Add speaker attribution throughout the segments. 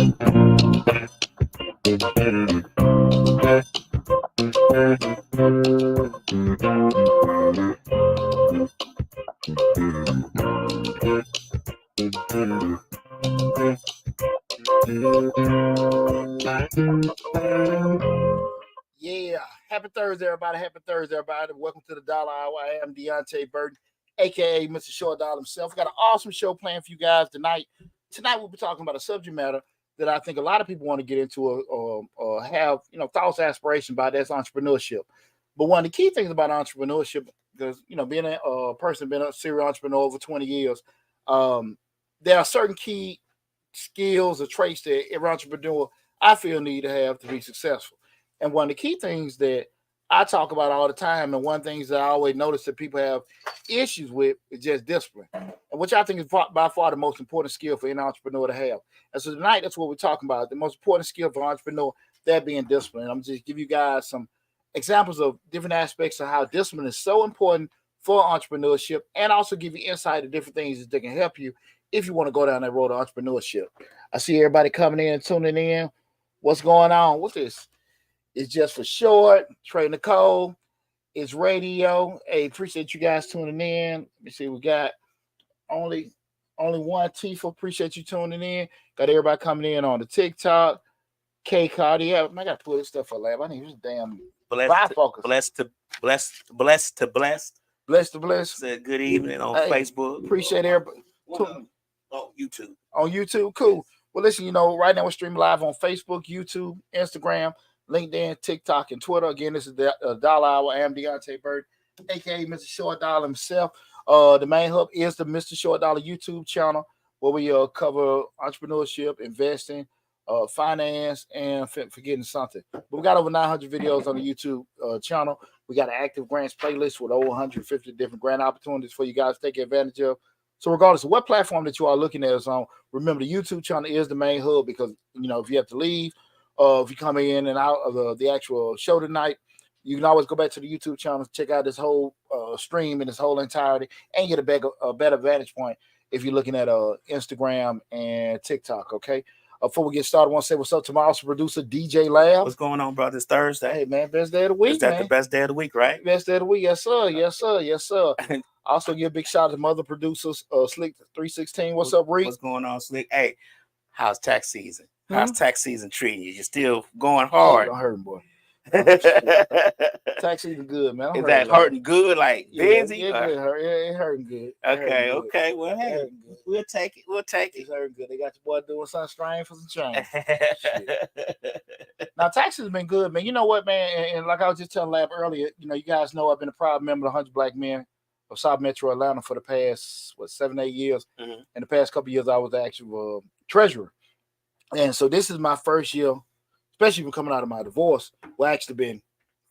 Speaker 1: Yeah, happy Thursday, everybody. Happy Thursday, everybody. Welcome to the Dollar Hour. I am Deonte Burden, aka Mr. Short Dollar himself. We got an awesome show planned for you guys tonight. Tonight we'll be talking about a subject matter that I think a lot of people want to get into or have, thoughts, aspirations about. That's entrepreneurship. But one of the key things about entrepreneurship, because being a person, being a serial entrepreneur over 20 years, there are certain key skills or traits that every entrepreneur I feel need to have to be successful. And one of the key things that I talk about all the time, and one things that I always notice that people have issues with is just discipline, and which I think is by far the most important skill for any entrepreneur to have. And so tonight, that's what we're talking about. The most important skill for an entrepreneur, that being discipline. I'm just give you guys some examples of different aspects of how discipline is so important for entrepreneurship, and also give you insight to different things that can help you if you want to go down that road of entrepreneurship. I see everybody coming in and tuning in. What's going on? What's this? It's just for short. Trey Nicole. It's radio. Hey, appreciate you guys tuning in. Let me see. We got only one Tifa. Appreciate you tuning in. Got everybody coming in on the TikTok. K Cardi. Yeah, I got to pull this stuff for lab. I need this damn bifocus.
Speaker 2: Blessed to blessed.
Speaker 1: Blessed to blessed.
Speaker 2: Said good evening on Facebook.
Speaker 1: Appreciate everybody.
Speaker 2: On YouTube.
Speaker 1: On YouTube, cool. Well, listen, right now we're streaming live on Facebook, YouTube, Instagram, LinkedIn, TikTok, and Twitter. Again, this is the Dollar Hour. I am Deonte Burden, aka Mr. Short Dollar himself. The main hub is the Mr. Short Dollar YouTube channel, where we cover entrepreneurship, investing, finance, and forgetting something. But we got over 900 videos on the YouTube channel. We got an active grants playlist with over 150 different grant opportunities for you guys to take advantage of. So regardless of what platform that you are looking at us on, remember the YouTube channel is the main hub because, if you have to leave, if you come in and out of the actual show tonight, you can always go back to the YouTube channel, check out this whole stream in its whole entirety, and get a better vantage point if you're looking at Instagram and TikTok, okay? Before we get started, I want to say what's up to my awesome producer, DJ Lab.
Speaker 2: What's going on, brother? It's Thursday.
Speaker 1: Hey, man, best day of the week,
Speaker 2: Is that the best day of the week, right?
Speaker 1: Best day of the week, yes, sir. Yes, sir. Yes, sir. Also, give a big shout out to mother producers, Slick 316. What's up, Reed?
Speaker 2: What's going on, Slick? Hey, how's tax season? How's tax season treating you? You're still going hard.
Speaker 1: Don't hurt him, boy. Tax season good, man.
Speaker 2: Is that hurting good? Like busy?
Speaker 1: Yeah, it hurting good.
Speaker 2: Okay. Well, hey, we'll take it.
Speaker 1: It's hurting good. They got your boy doing something strange for some change. Now, taxes have been good, man. You know what, man? And like I was just telling Lab earlier, you guys know I've been a proud member of the 100 Black Men of South Metro Atlanta for the past 7-8 years. Mm-hmm. In the past couple of years, I was the actual treasurer, and so this is my first year, especially when coming out of my divorce. We're actually been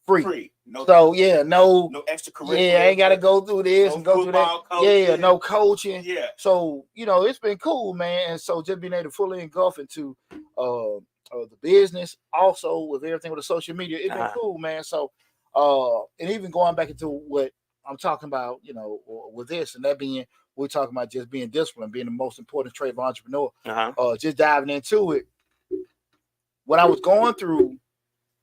Speaker 1: free. No
Speaker 2: extracurricular.
Speaker 1: Yeah, I ain't got to go through this and go through that.
Speaker 2: Coaching.
Speaker 1: No coaching.
Speaker 2: Yeah.
Speaker 1: So it's been cool, man. And so just being able to fully engulf into the business, also with everything with the social media, it's been cool, man. So and even going back into what I'm talking about, with this and that being, we're talking about just being disciplined, being the most important trait of an entrepreneur. Just diving into it. When I was going through,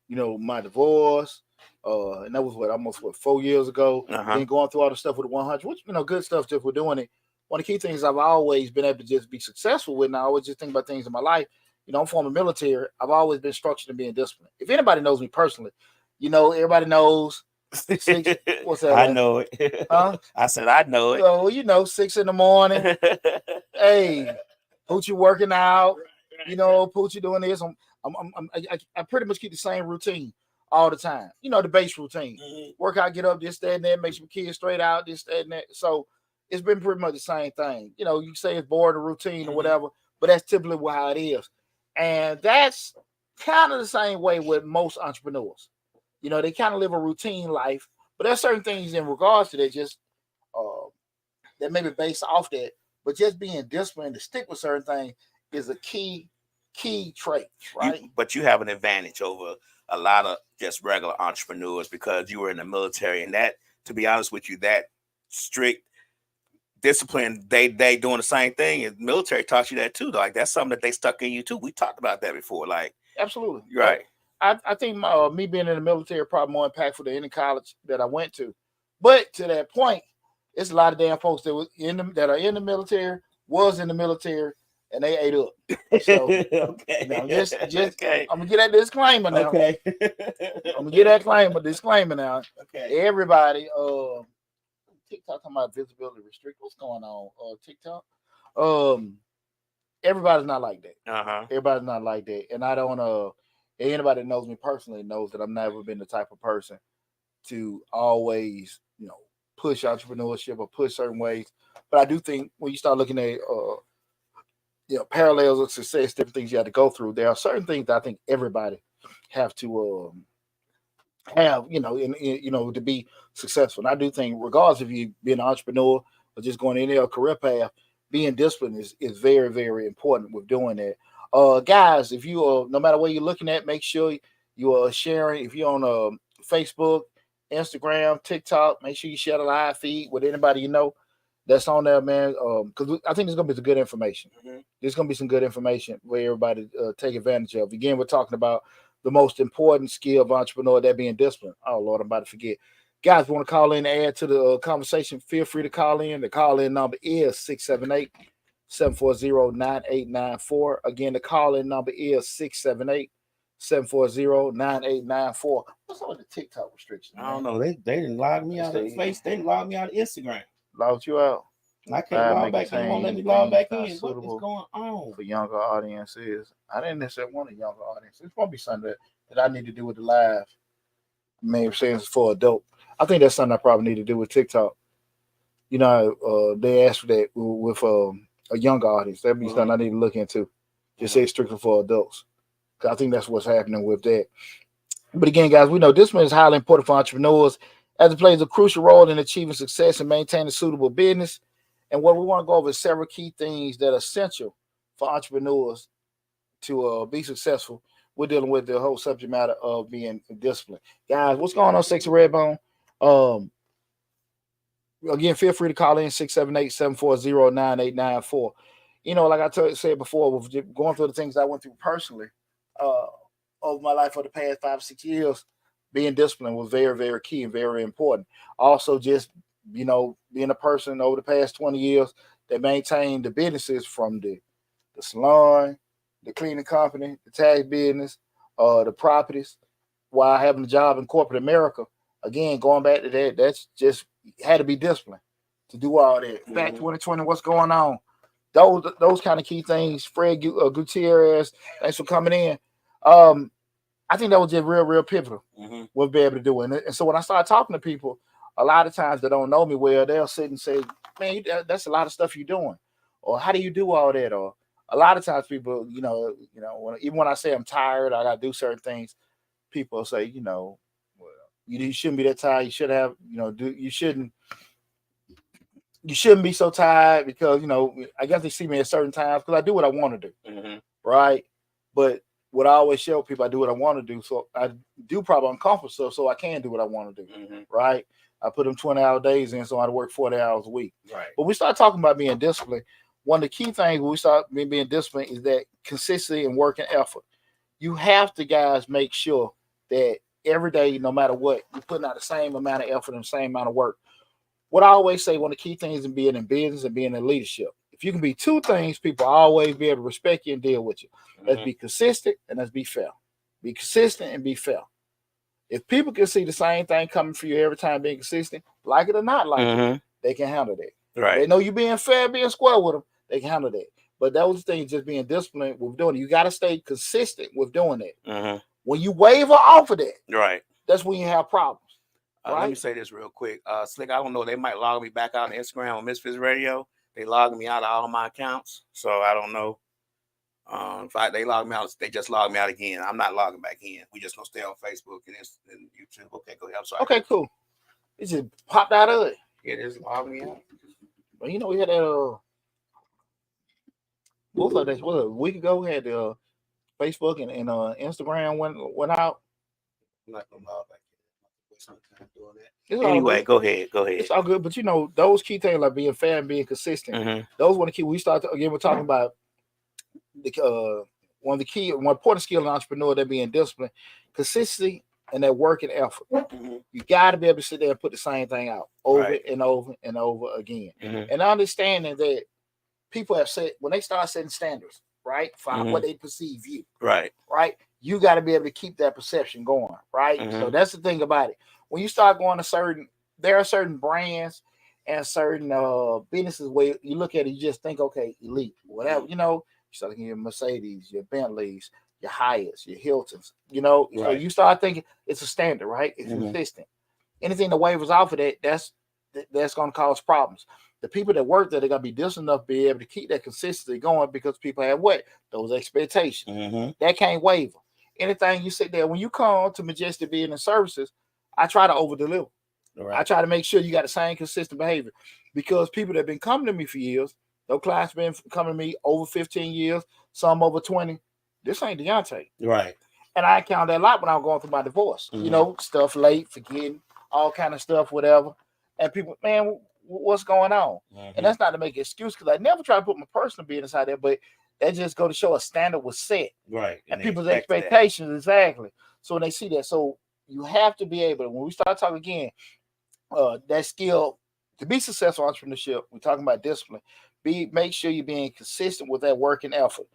Speaker 1: my divorce, and that was almost 4 years ago. Then going through all the stuff with the 100, which good stuff just for doing it. One of the key things I've always been able to just be successful with, and I always just think about things in my life. I'm former military. I've always been structured and being disciplined. If anybody knows me personally, everybody knows. What's that?
Speaker 2: I know it.
Speaker 1: Huh?
Speaker 2: I said I know it.
Speaker 1: So 6 a.m. Hey, Poochie working out. Poochie doing this. I pretty much keep the same routine all the time. The base routine. Mm-hmm. Work out, get up, this, that, and that, make sure kids straight out, this, that, and that. So it's been pretty much the same thing. You say it's boring or routine or whatever, but that's typically how it is. And that's kind of the same way with most entrepreneurs. They kind of live a routine life, but there's certain things in regards to that just that may be based off that. But just being disciplined to stick with certain things is a key trait, right?
Speaker 2: But you have an advantage over a lot of just regular entrepreneurs because you were in the military, and that, to be honest with you, that strict discipline, they doing the same thing. And military taught you that too. Like that's something that they stuck in you too. We talked about that before. Like
Speaker 1: Absolutely.
Speaker 2: right.
Speaker 1: I think me being in the military probably more impactful than any college that I went to. But to that point, it's a lot of damn folks that was that are in the military, was in the military, and they ate up. So
Speaker 2: okay.
Speaker 1: now just
Speaker 2: okay.
Speaker 1: I'm gonna get that disclaimer now.
Speaker 2: Okay.
Speaker 1: I'm gonna get that disclaimer now.
Speaker 2: Okay.
Speaker 1: Everybody, TikTok talking about visibility restrict. What's going on? TikTok. Everybody's not like that. Everybody's not like that, and I don't. Anybody that knows me personally knows that I've never been the type of person to always, push entrepreneurship or push certain ways. But I do think when you start looking at, parallels of success, different things you have to go through, there are certain things that I think everybody have to have, to be successful. And I do think, regardless of you being an entrepreneur or just going any other career path, being disciplined is very, very important with doing that. Guys, if you no matter what you're looking at, make sure you are sharing. If you're on Facebook, Instagram, TikTok, make sure you share the live feed with anybody you know that's on there, man. Because I think there's gonna be some good information. There's gonna be some good information where everybody take advantage of. Again, we're talking about the most important skill of entrepreneur, that being discipline. Oh Lord, I'm about to forget. Guys, want to call in and add to the conversation? Feel free to call in. The call-in number is 678-740-9894. Again, the call-in number is 678-740-9894. What's up with the TikTok restrictions?
Speaker 2: I don't know. They didn't log me out of Facebook. They didn't log me out of Instagram.
Speaker 1: Logged you out.
Speaker 2: I can't log back in. Won't let me log back in. What is going on?
Speaker 1: For younger audiences. I didn't necessarily want a younger audience. It's probably something that I need to do with the live. Maybe saying it's for adult. I think that's something I probably need to do with TikTok. They asked for that with a younger audience. That'd be something I need to look into. Just say strictly for adults. Because I think that's what's happening with that. But again, guys, we know discipline is highly important for entrepreneurs as it plays a crucial role in achieving success and maintaining suitable business. And what we want to go over is several key things that are essential for entrepreneurs to be successful. We're dealing with the whole subject matter of being disciplined. Guys, what's going on, Sexy Redbone? Again, feel free to call in 678-740-9894. Like I said before, with going through the things I went through personally over my life for the past 5 or 6 years, being disciplined was very, very key and very important. Also, just, being a person over the past 20 years that maintained the businesses from the salon, the cleaning company, the tax business, the properties, while having a job in corporate America. Again, going back to that, that's just had to be disciplined to do all that. Back 2020, what's going on? Those kind of key things. Fred Gutierrez, thanks for coming in. I think that was just real, real pivotal. We'll be able to do it. And so when I start talking to people, a lot of times they don't know me well, they'll sit and say, man, that's a lot of stuff you're doing. Or how do you do all that? Or a lot of times people, even when I say I'm tired, I got to do certain things, people say, well, you shouldn't be that tired. You should have, you shouldn't be so tired because, I guess they see me at certain times because I do what I want to do. Right. But what I always show people, I do what I want to do. So I do probably uncomfortable stuff so I can do what I want to do. Right. I put them 20-hour days in, so I work 40 hours a week.
Speaker 2: Right.
Speaker 1: But we start talking about being disciplined. One of the key things when we start being disciplined is that consistency and work and effort. You have to, guys, make sure that every day, no matter what, you're putting out the same amount of effort and the same amount of work. What I always say, one of the key things in being in business and being in leadership, if you can be two things, people always be able to respect you and deal with you. Let's be consistent and let's be fair. Be consistent and be fair. If people can see the same thing coming for you every time being consistent, like it or not like it, they can handle that.
Speaker 2: Right.
Speaker 1: They know you being fair, being square with them, they can handle that. But that was the thing, just being disciplined with doing it. You got to stay consistent with doing that. When you waver off of that,
Speaker 2: right,
Speaker 1: that's when you have problems. Right?
Speaker 2: Let me say this real quick. Slick, I don't know. They might log me back out on Instagram on Misfits Radio. They logged me out of all my accounts. So I don't know. They log me out, they just log me out again. I'm not logging back in. We just gonna stay on Facebook and YouTube. Okay, go ahead. I'm sorry.
Speaker 1: Okay, cool. It just popped out of it.
Speaker 2: Yeah, just log me out.
Speaker 1: Well, we had that what was that? What, a week ago we had the Facebook and Instagram went out.
Speaker 2: I'm not gonna log back
Speaker 1: It's all
Speaker 2: Anyway,
Speaker 1: good.
Speaker 2: go ahead.
Speaker 1: It's all good, but those key things like being fair and being consistent.
Speaker 2: Mm-hmm.
Speaker 1: Those one of the key. We start again. We're talking about the one important skill in entrepreneur that being disciplined, consistency, and that work and effort.
Speaker 2: Mm-hmm.
Speaker 1: You got to be able to sit there and put the same thing out over
Speaker 2: Right.
Speaker 1: and over and over again,
Speaker 2: Mm-hmm.
Speaker 1: and understanding that people have said when they start setting standards, right, for what they perceive you,
Speaker 2: Right.
Speaker 1: You got to be able to keep that perception going, right.
Speaker 2: Mm-hmm.
Speaker 1: So that's the thing about it. When you start going to there are certain brands and certain businesses where you look at it, you just think, okay, elite, whatever, you start looking at your Mercedes, your Bentleys, your Hyatts, your Hiltons, so
Speaker 2: Right.
Speaker 1: you start thinking it's a standard, right? It's consistent. Anything that wavers off of that, that's going to cause problems. The people that work there, they're going to be disciplined enough to be able to keep that consistency going because people have what? Those expectations.
Speaker 2: Mm-hmm.
Speaker 1: That can't waver. Anything you sit there, when you come to Majestic Business Services, I try to over deliver.
Speaker 2: Right.
Speaker 1: I try to make sure you got the same consistent behavior because people that have been coming to me for years, those clients been coming to me over 15 years, some over 20. This ain't Deonte.
Speaker 2: Right.
Speaker 1: And I encountered that a lot when I was going through my divorce. Stuff late, forgetting, all kind of stuff, whatever. And people, man, what's going on?
Speaker 2: Mm-hmm.
Speaker 1: And that's not to make an excuse because I never try to put my personal business out there, but that just go to show a standard was set.
Speaker 2: Right.
Speaker 1: And people's expectations, exactly. So when they see that, so you have to be able to, when we start talking again, that skill to be successful in entrepreneurship, we're talking about discipline. Make sure you're being consistent with that work and effort.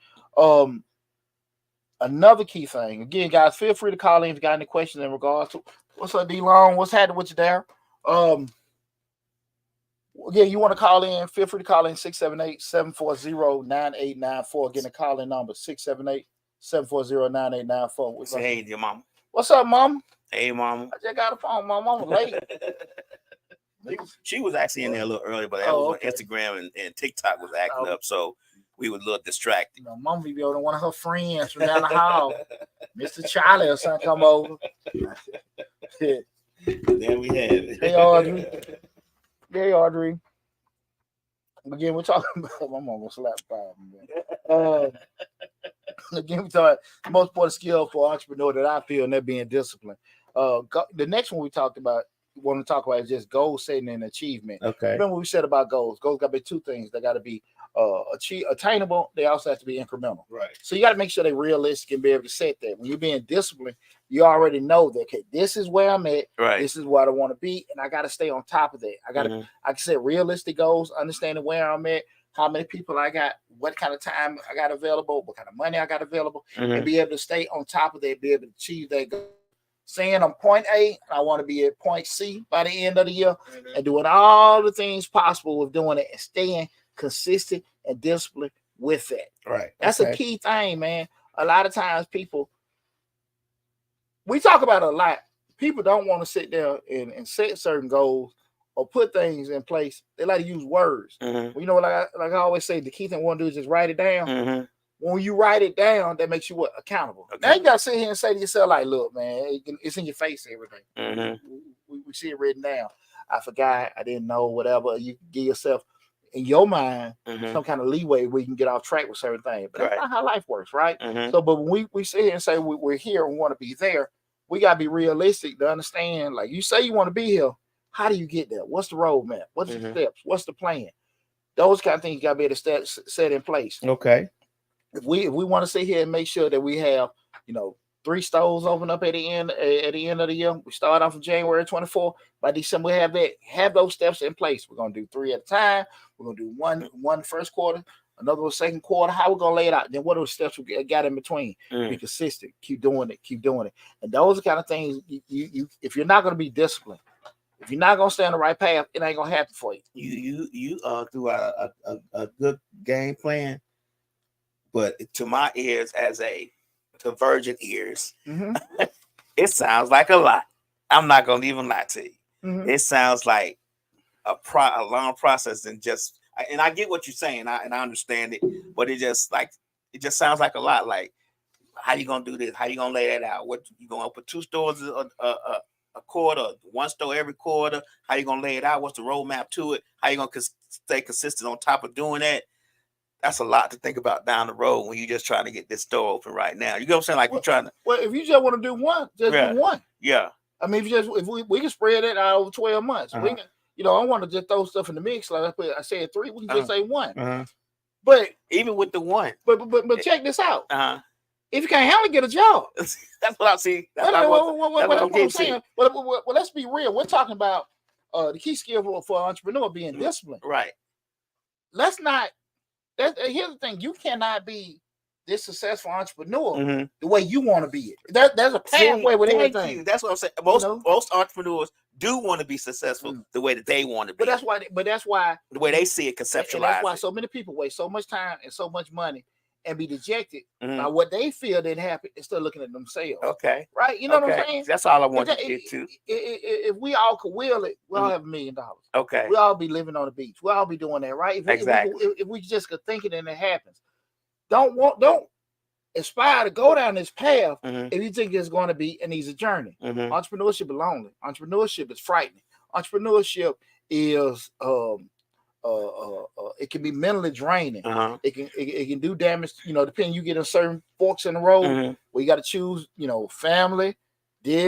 Speaker 1: Another key thing, again, guys, feel free to call in if you got any questions in regards to what's up, D-Long, what's happening with you there. Again, you want to call in, feel free to call in 678-740-9894. Again, the call-in number 678-740-9894.
Speaker 2: Say hey to your mom.
Speaker 1: What's up, Mom?
Speaker 2: Hey, Mom.
Speaker 1: I just got a phone, Mom. I'm late.
Speaker 2: She was actually in there a little early, but that was when Instagram and TikTok was acting up, so we were a little distracted.
Speaker 1: Mom be over one of her friends from down the hall, Mr. Charlie or something, come over.
Speaker 2: There we have it.
Speaker 1: Hey, Audrey. Hey, Audrey. Again, we're talking about my mom was slap five. Again, we're talking the most important skill for an entrepreneur that I feel, and that being discipline. The next one we want to talk about is just goal setting and achievement.
Speaker 2: Okay.
Speaker 1: Remember what we said about goals. Goals got to be two things. They got to be attainable. They also have to be incremental.
Speaker 2: Right.
Speaker 1: So you got to make sure they're realistic and be able to set that. When you're being disciplined, you already know that, okay, this is where I'm at.
Speaker 2: Right.
Speaker 1: This is what I want to be, and I got to stay on top of that. I got to, I can set realistic goals, understanding where I'm at, how many people I got, what kind of time I got available, what kind of money I got available, and be able to stay on top of that, be able to achieve that goal. Saying I'm point A, I want to be at point C by the end of the year, and doing all the things possible with doing it and staying consistent and disciplined with that.
Speaker 2: Right.
Speaker 1: That's a key thing, man. A lot of times we talk about it a lot. People don't want to sit there and set certain goals or put things in place. They like to use words. Well, like I always say, the key thing we want to do is just write it down. When you write it down, that makes you accountable. Okay. Now you got to sit here and say to yourself, like, look, man, it's in your face, everything. We see it written down. I forgot, I didn't know, whatever. You give yourself, in your mind, some kind of leeway where you can get off track with certain things. But that's not how life works, right? So, but when we sit here and say we're here and we want to be there, we got to be realistic to understand, like you say you want to be here, how do you get there? What's the roadmap? What's the steps? What's the plan? Those kind of things you got to be able to set in place.
Speaker 2: Okay.
Speaker 1: If we want to sit here and make sure that we have, 3 stores open up at the end of the year, we start off in January 24th. By December, we have those steps in place. We're gonna do 3 at a time. We're gonna do one first quarter, another one second quarter. How we're gonna lay it out? Then what are the steps we got in between? Be consistent. Keep doing it. And those are the kind of things you if you're not gonna be disciplined, if you're not gonna stay on the right path, it ain't gonna happen for you.
Speaker 2: You threw out a good game plan. But to my ears, to virgin ears, it sounds like a lot. I'm not gonna even lie to you. It sounds like a long process, and I get what you're saying, and I understand it, but it just sounds like a lot. Like, how you gonna do this? How you gonna lay that out? What you gonna open 2 stores a quarter, 1 store every quarter? How you gonna lay it out? What's the roadmap to it? How you gonna stay consistent on top of doing that? That's a lot to think about down the road when you're just trying to get this store open right now. You know what I'm saying? Like, you're trying to.
Speaker 1: Well, if you just want to do one, just do one.
Speaker 2: Yeah.
Speaker 1: I mean, if we can spread it out over 12 months, we can, I don't want to just throw stuff in the mix. Like I said 3, we can just say 1. But
Speaker 2: even with the 1,
Speaker 1: but check this out. If you can't handle it, get a job.
Speaker 2: That's what I see. That's what I'm saying.
Speaker 1: Well, let's be real. We're talking about the key skill for an entrepreneur being disciplined.
Speaker 2: Right.
Speaker 1: Let's not. Here's the thing: you cannot be this successful entrepreneur the way you want to be it. There's a pathway with everything.
Speaker 2: That's what I'm saying. Most entrepreneurs do want to be successful the way that they want to be.
Speaker 1: But that's why
Speaker 2: the way they see it conceptualized.
Speaker 1: And that's why so many people waste so much time and so much money and be dejected by what they feel didn't happen instead of looking at themselves.
Speaker 2: Okay.
Speaker 1: Right? You know what I'm saying?
Speaker 2: That's all I want to get to.
Speaker 1: If we all could will it, we'll have $1 million.
Speaker 2: Okay.
Speaker 1: We'll all be living on the beach. We'll all be doing that, right? If we just could think it and it happens. Don't aspire to go down this path if you think it's going to be an easy journey. Entrepreneurship is lonely. Entrepreneurship is frightening. Entrepreneurship is it can be mentally draining. It can do damage, depending. You get in certain forks in the road where you got to choose, family,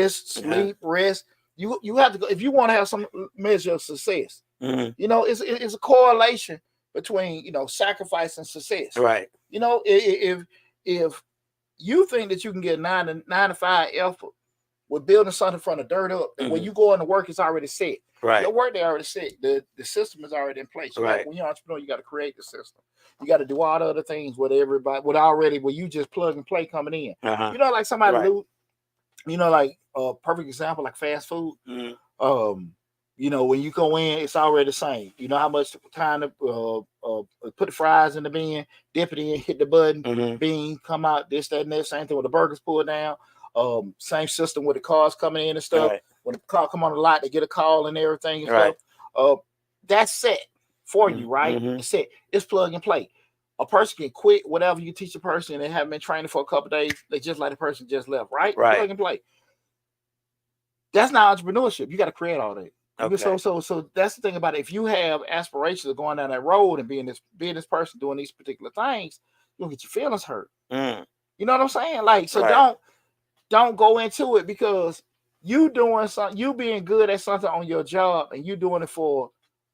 Speaker 1: sleep, rest. You have to go if you want to have some measure of success. It's a correlation between sacrifice and success.
Speaker 2: Right.
Speaker 1: If you think that you can get 9 to 5 effort with building something from the dirt up, and when you go into work, it's already set.
Speaker 2: Right.
Speaker 1: Your work they already set. The system is already in place.
Speaker 2: Right.
Speaker 1: When you're an entrepreneur, you got to create the system. You got to do all the other things with everybody, where you just plug and play coming in. Like somebody do, like a perfect example, like fast food. When you go in, it's already the same. You know how much time to put the fries in the bin, dip it in, hit the button, bean, come out, this, that, and that. Same thing with the burgers pulled down. Same system with the cars coming in and stuff.
Speaker 2: Right.
Speaker 1: When the car come on the lot, they get a call and everything and stuff. That's set for you, right? It's set. It's plug and play. A person can quit whatever you teach a person and haven't been training for a couple of days. They just like the person just left, right? Plug and play. That's not entrepreneurship. You got to create all that. Okay. So that's the thing about it. If you have aspirations of going down that road and being this person doing these particular things, you'll get your feelings hurt. You know what I'm saying? Like, so don't go into it because you doing something, you being good at something on your job and you doing it for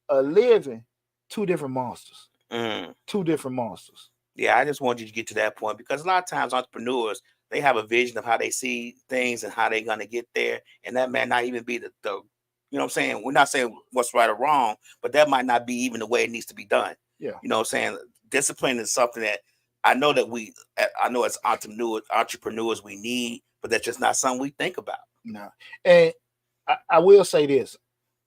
Speaker 1: a living, 2 different monsters. 2 different monsters.
Speaker 2: Yeah, I just want you to get to that point because a lot of times entrepreneurs, they have a vision of how they see things and how they're going to get there. And that may not even be the you know what I'm saying? We're not saying what's right or wrong, but that might not be even the way it needs to be done.
Speaker 1: Yeah.
Speaker 2: You know what I'm saying? Discipline is something that I know as entrepreneurs we need, but that's just not something we think about.
Speaker 1: No. And I will say this.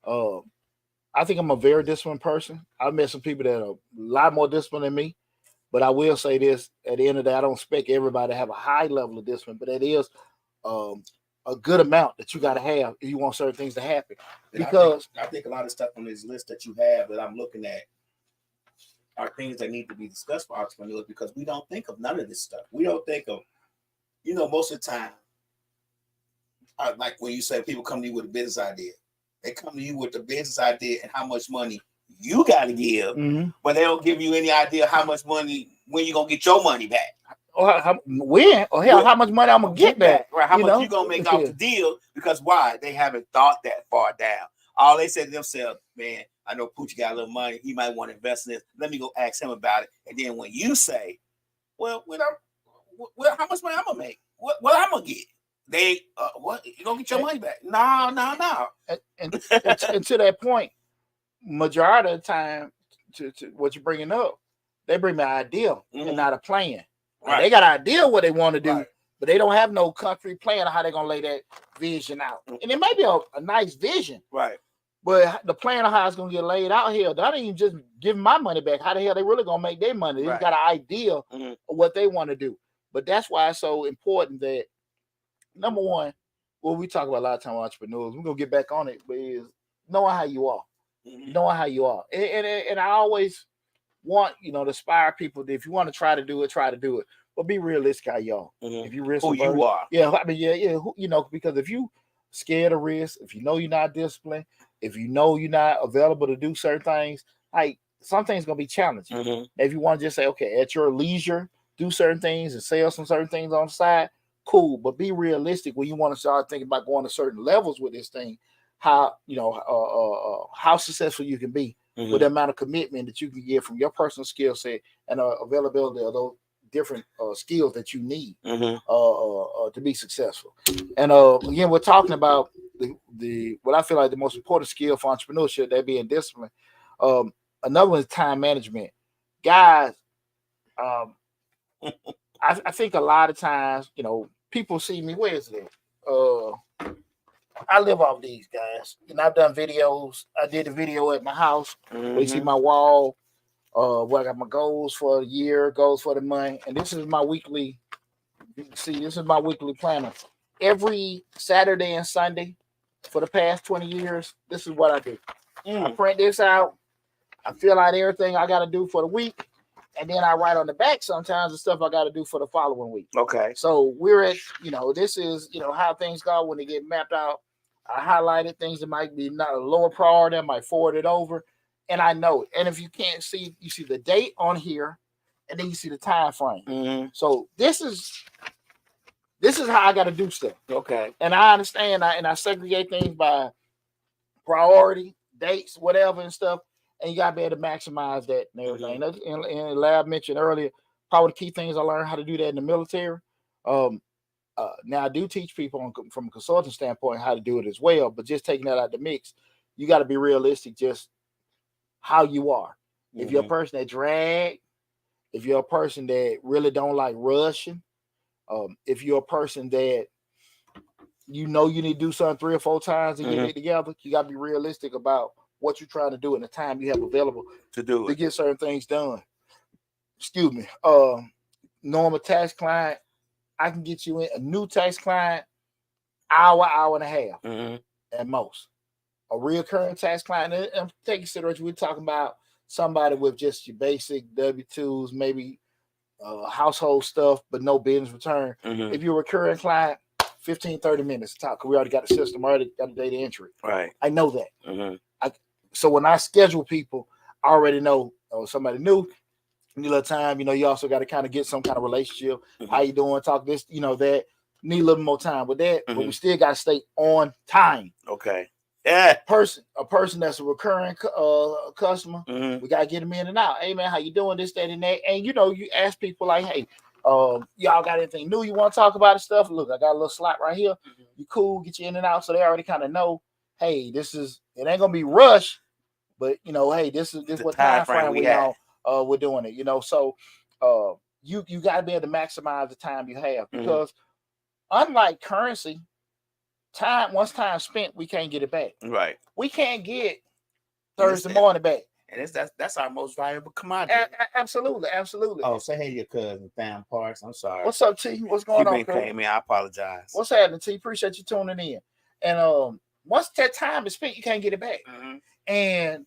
Speaker 1: I think I'm a very disciplined person. I've met some people that are a lot more disciplined than me, but I will say this. At the end of the day, I don't expect everybody to have a high level of discipline, but it is a good amount that you got to have if you want certain things to happen. Because
Speaker 2: I think a lot of stuff on this list that you have that I'm looking at are things that need to be discussed for entrepreneurs because we don't think of none of this stuff. We don't think of, most of the time, like when you say people come to you with a business idea, they come to you with the business idea and how much money you got to give, but they don't give you any idea how much money, when you're going to get your money back.
Speaker 1: Or how much money I'm gonna get back?
Speaker 2: Right? How much you gonna make off the deal? Because why? They haven't thought that far down. All they said to themselves, "Man, I know Poochie got a little money. He might want to invest in this. Let me go ask him about it." And then when you say, "Well, how much money I'm gonna make? What I'm gonna get?" They, what? You gonna get your money back? No.
Speaker 1: And to that point, majority of the time, to what you're bringing up, they bring me an idea and not a plan. Right. They got an idea what they want to do, but they don't have no concrete plan of how they're gonna lay that vision out. And it may be a nice vision,
Speaker 2: right?
Speaker 1: But the plan of how it's gonna get laid out here, that ain't even just giving my money back. How the hell they really gonna make their money? They got an idea of what they want to do. But that's why it's so important that number one, what we talk about a lot of time with entrepreneurs, we're gonna get back on it, but is knowing how you are, knowing how you are, and I always want to inspire people that if you want to try to do it, but be realistic, y'all. If you risk
Speaker 2: who you are,
Speaker 1: because if you scared of risk, if you're not disciplined, if you're not available to do certain things, like some things gonna be challenging. If you want to just say, okay, at your leisure, do certain things and sell some certain things on the side, cool, but be realistic when you want to start thinking about going to certain levels with this thing. How how successful you can be with the amount of commitment that you can get from your personal skill set and availability of those different skills that you need to be successful. And again, we're talking about the what I feel like the most important skill for entrepreneurship, that being discipline. Another one is time management. Guys, I think a lot of times, people see me. Where is it? I live off these guys, and I've done videos. I did a video at my house where you see my wall. Where I got my goals for the year, goals for the month, and this is my weekly. You can see, this is my weekly planner. Every Saturday and Sunday for the past 20 years, this is what I do. I print this out. I fill out everything I got to do for the week, and then I write on the back sometimes the stuff I got to do for the following week.
Speaker 2: Okay.
Speaker 1: So we're at, this is, how things go when they get mapped out. I highlighted things that might be not a lower priority. I might forward it over, and I know it. And if you can't see, you see the date on here, and then you see the time frame. So this is how I got to do stuff.
Speaker 2: Okay.
Speaker 1: And I understand, and I segregate things by priority, dates, whatever, and stuff. And you got to be able to maximize that and everything. And Lab mentioned earlier, probably the key things I learned how to do that in the military. Now I do teach people from a consulting standpoint how to do it as well, but just taking that out of the mix, you got to be realistic just how you are. If you're a person that drag, if you're a person that really don't like rushing, if you're a person that you need to do something 3 or 4 times to get it together, you got to be realistic about what you're trying to do and the time you have available
Speaker 2: to do it,
Speaker 1: to get certain things done. Excuse me. Normal tax client, I can get you in a new tax client, hour and a half at most. A recurring tax client, and take consideration, we're talking about somebody with just your basic W-2s, maybe household stuff, but no business return. If you're a recurring client, 15-30 minutes to talk, because we already got the system, already got the data entry.
Speaker 2: Right.
Speaker 1: I know that. So when I schedule people, I already know somebody new. Need a little time, you also got to kind of get some kind of relationship. How you doing? Talk this, that. Need a little more time with that, but we still got to stay on time.
Speaker 2: Okay. Yeah.
Speaker 1: A person that's a recurring customer, we got to get them in and out. Hey man, how you doing? This, that, and that. And you ask people like, hey, y'all got anything new you want to talk about and stuff? Look, I got a little slot right here. You cool? Get you in and out, so they already kind of know. Hey, it ain't gonna be rushed, but hey, this is what time frame we're doing it. So you got to be able to maximize the time you have, because unlike currency, once time spent, we can't get it back.
Speaker 2: Right.
Speaker 1: We can't get Thursday morning back.
Speaker 2: And that's our most valuable commodity.
Speaker 1: Absolutely.
Speaker 2: Oh, say hey to your cousin, Fan Parks. I'm sorry.
Speaker 1: What's up, T? What's going on?
Speaker 2: You've been paying me. I apologize.
Speaker 1: What's happening, T? Appreciate you tuning in. And once that time is spent, you can't get it back. And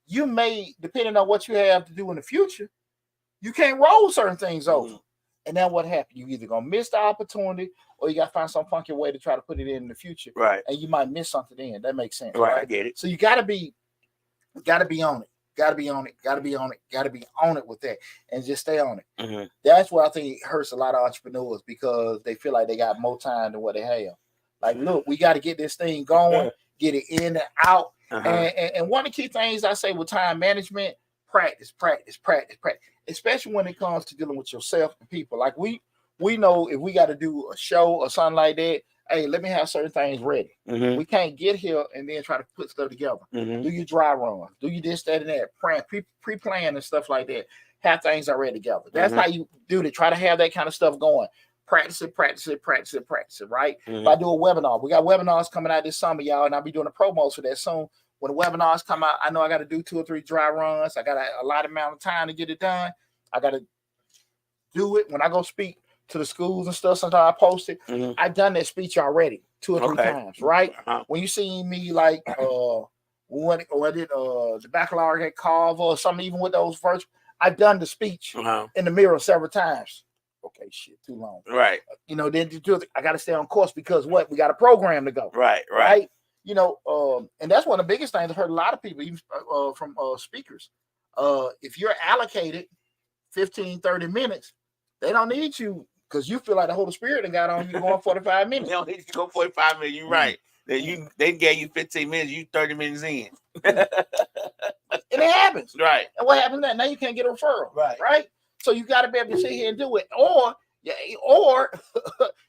Speaker 1: you may, depending on what you have to do in the future, you can't roll certain things over. And then what happened? You either gonna miss the opportunity, or you gotta find some funky way to try to put it in the future.
Speaker 2: Right.
Speaker 1: And you might miss something in. That makes sense.
Speaker 2: Right. I get it.
Speaker 1: So you gotta be on it. Gotta be on it with that, and just stay on it. That's what I think hurts a lot of entrepreneurs, because they feel like they got more time than what they have. Like, look, we got to get this thing going, get it in and out. And one of the key things I say with time management, practice, especially when it comes to dealing with yourself and people. Like we know if we got to do a show or something like that, hey, let me have certain things ready. We can't get here and then try to put stuff together. Do your dry run, do you this, that, and that, pre-plan and stuff like that. Have things already together. That's how you do to try to have that kind of stuff going. Practice it, right? If I do a webinar, we got webinars coming out this summer, y'all, and I'll be doing the promos for that soon. When the webinars come out, I know I got to do 2 or 3 dry runs. I got a lot amount of time to get it done. I got to do it when I go speak to the schools and stuff. Sometimes I post it. I've done that speech already 2 or 3 times, right? When you see me like when I did the baccalaureate carve or something, even with those first, I've done the speech in the mirror several times. Okay, shit, too long. Right. Then I got to stay on course, because what? We got a program to go. Right. And that's one of the biggest things I've heard a lot of people, even from speakers. If you're allocated 15, 30 minutes, they don't need you because you feel like the Holy Spirit and got on you going 45
Speaker 2: You
Speaker 1: minutes.
Speaker 2: don't need to go 45 minutes. You're right. They gave you 15 minutes. You 30 minutes in.
Speaker 1: And it happens.
Speaker 2: Right.
Speaker 1: And what happens now? Now you can't get a referral. Right. So you got to be able to sit here and do it, or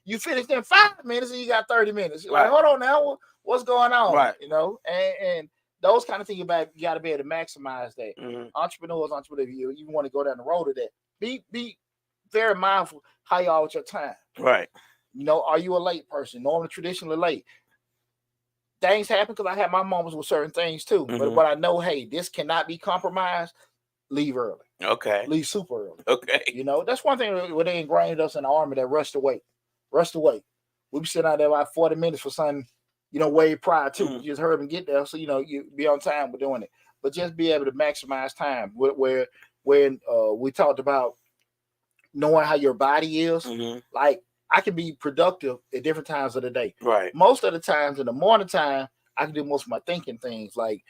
Speaker 1: you finish in 5 minutes and you got 30 minutes. You're like, hold on now, what's going on?
Speaker 2: Right.
Speaker 1: You know, and those kind of things you got to be able to maximize that. Entrepreneurs, you want to go down the road of that. Be very mindful how you are with your time.
Speaker 2: Right.
Speaker 1: You know, are you a late person? Normally, traditionally late. Things happen because I have my moments with certain things too. But when I know, hey, this cannot be compromised, leave early.
Speaker 2: Okay.
Speaker 1: Leave super early.
Speaker 2: Okay.
Speaker 1: You know, that's one thing where they ingrained us in the army, that rush to wait. We be sitting out there about 40 minutes for something, you know, way prior to. You just heard them get there. So, you know, you be on time with doing it. But just be able to maximize time where we talked about knowing how your body is. Like, I can be productive at different times of the day.
Speaker 2: Right.
Speaker 1: Most of the times in the morning time, I can do most of my thinking things like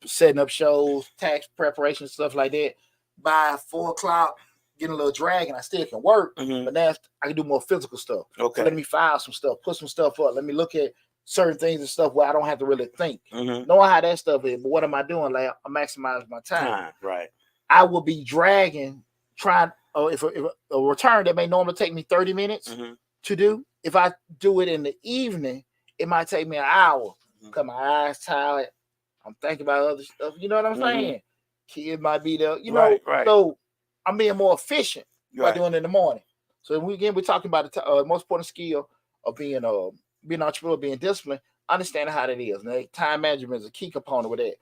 Speaker 1: setting up shows, tax preparation, stuff like that. By 4 o'clock, getting a little drag, and I still can work. But now I can do more physical stuff.
Speaker 2: Okay.
Speaker 1: So let me file some stuff, put some stuff up. Let me look at certain things and stuff where I don't have to really think. Knowing how that stuff is, but what am I doing? Like, I'm maximizing my time.
Speaker 2: Right.
Speaker 1: I will be dragging, trying. If a return that may normally take me 30 minutes to do, if I do it in the evening, it might take me an hour. Because my eyes tired. I'm thinking about other stuff. You know what I'm saying? Kid might be there. You know, so I'm being more efficient by doing it in the morning. So we're talking about the most important skill of being an entrepreneur, being disciplined, understanding how that is. Now, time management is a key component with that.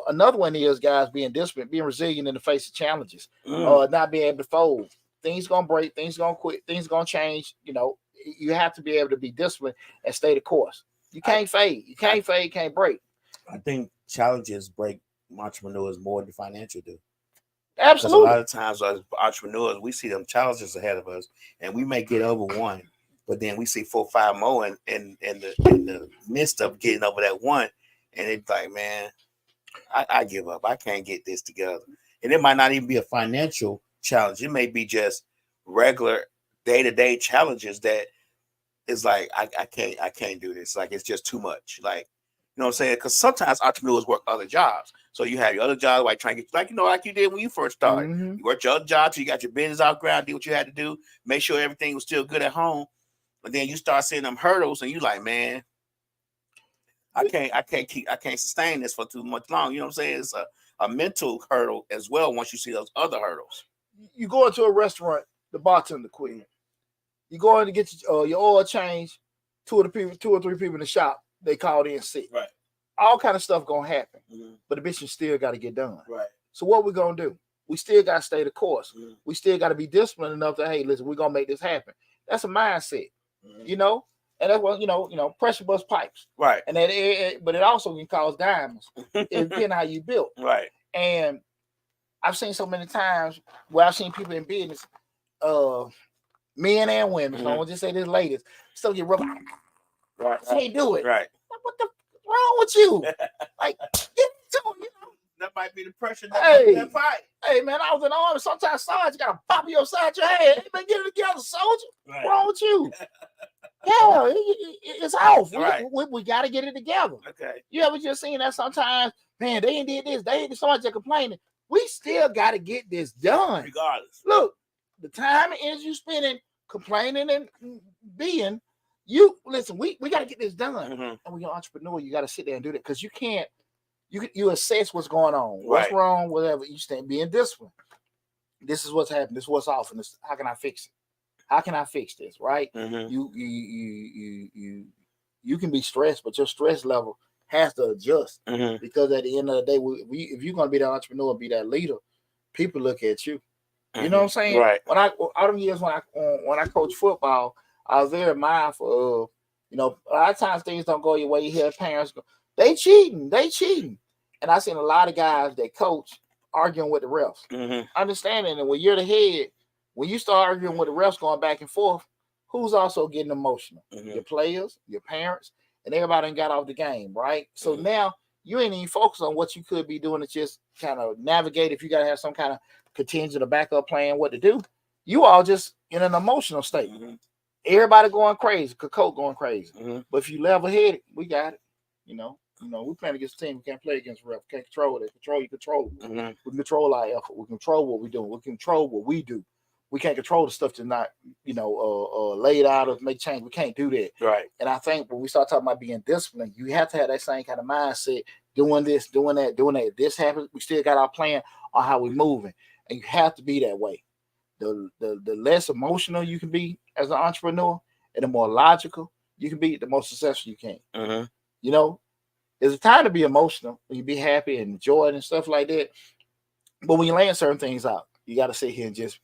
Speaker 1: Another one is, guys, being disciplined, being resilient in the face of challenges, not being able to fold. Things gonna break, things gonna quit, things gonna change. You know, you have to be able to be disciplined and stay the course. You can't fade. You can't fade, can't break.
Speaker 3: I think challenges break entrepreneurs more than financial do.
Speaker 1: Absolutely.
Speaker 2: A lot of times as entrepreneurs, we see them challenges ahead of us, and we may get over one, but then we see 4 or 5 more in the midst of getting over that one, and it's like, man, I give up. I can't get this together. And it might not even be a financial challenge. It may be just regular day-to-day challenges that is like, I can't do this. Like, it's just too much. Like, you know what I'm saying? Because sometimes entrepreneurs work other jobs. So you have your other job, like trying to get, like, you know, like you did when you first started. You worked your other job till you got your business out ground, did what you had to do, make sure everything was still good at home. But then you start seeing them hurdles, and you like, man, I can't sustain this for too much long. You know what I'm saying? It's a mental hurdle as well once you see those other hurdles.
Speaker 1: You go into a restaurant, the bartender quit. You go in to get your oil change, 2 or 3 people in the shop, they called in sick.
Speaker 2: Right.
Speaker 1: All kind of stuff gonna happen. But the business still got to get done.
Speaker 2: Right.
Speaker 1: So what we gonna do? We still got to stay the course. We still got to be disciplined enough to, hey, listen, we're gonna make this happen. That's a mindset, you know. And that's what, you know, pressure bust pipes.
Speaker 2: Right.
Speaker 1: And but it also can cause diamonds, depending on how you built.
Speaker 2: Right.
Speaker 1: And I've seen so many times where I've seen people in business, men and women. So I won't just say this ladies, still get rubbed.
Speaker 2: Right.
Speaker 1: Can't do it.
Speaker 2: Right.
Speaker 1: What the wrong with you? Like, get to it, you know.
Speaker 2: That might be the pressure
Speaker 1: that fight. Hey, man, I was in the army. Sometimes sergeant got to pop you upside your head. Hey, man, get it together, soldier. What's wrong with you? Yeah, it's off.
Speaker 2: Right.
Speaker 1: We got to get it together.
Speaker 2: Okay.
Speaker 1: You ever just seen that sometimes, man, they ain't did this. They ain't so much just complaining. We still got to get this done.
Speaker 2: Regardless.
Speaker 1: Look, the time and energy you spending complaining and being, you listen, we got to get this done. And when you're an entrepreneur, you got to sit there and do that, because you can't, you assess what's going on, what's wrong, whatever. You stand being disciplined. This is what's happening. This is what's off, and this, how can I fix it? How can I fix this? Right? You can be stressed, but your stress level has to adjust, because at the end of the day, if you're gonna be that entrepreneur, be that leader, people look at you. You know what I'm saying?
Speaker 2: Right.
Speaker 1: When all them years when I coached football, I was very mindful of, you know, a lot of times things don't go your way. You hear parents go, they cheating. And I seen a lot of guys that coach arguing with the refs. Understanding that when you're the head, when you start arguing with the refs going back and forth, who's also getting emotional? Your players, your parents, and everybody done got off the game, right? So now you ain't even focused on what you could be doing to just kind of navigate if you got to have some kind of contingent or backup plan, what to do. You all just in an emotional state.
Speaker 2: Mm-hmm.
Speaker 1: Everybody going crazy, Coke going crazy.
Speaker 2: Mm-hmm.
Speaker 1: But if you level headed, we got it. You know, we're playing against a team. We can't play against ref. Can't control it. You control.
Speaker 2: Mm-hmm.
Speaker 1: We can control our effort. We control what we do. We can control what we do. We can't control the stuff that's not, laid out or make change. We can't do that.
Speaker 2: Right.
Speaker 1: And I think when we start talking about being disciplined, you have to have that same kind of mindset. Doing this, doing that, doing that. This happens. We still got our plan on how we're moving, and you have to be that way. The less emotional you can be as an entrepreneur, and the more logical you can be, the more successful you can.
Speaker 2: Mm-hmm.
Speaker 1: You know, there's a time to be emotional when you be happy and enjoy it and stuff like that. But when you laying certain things out, you got to sit here and just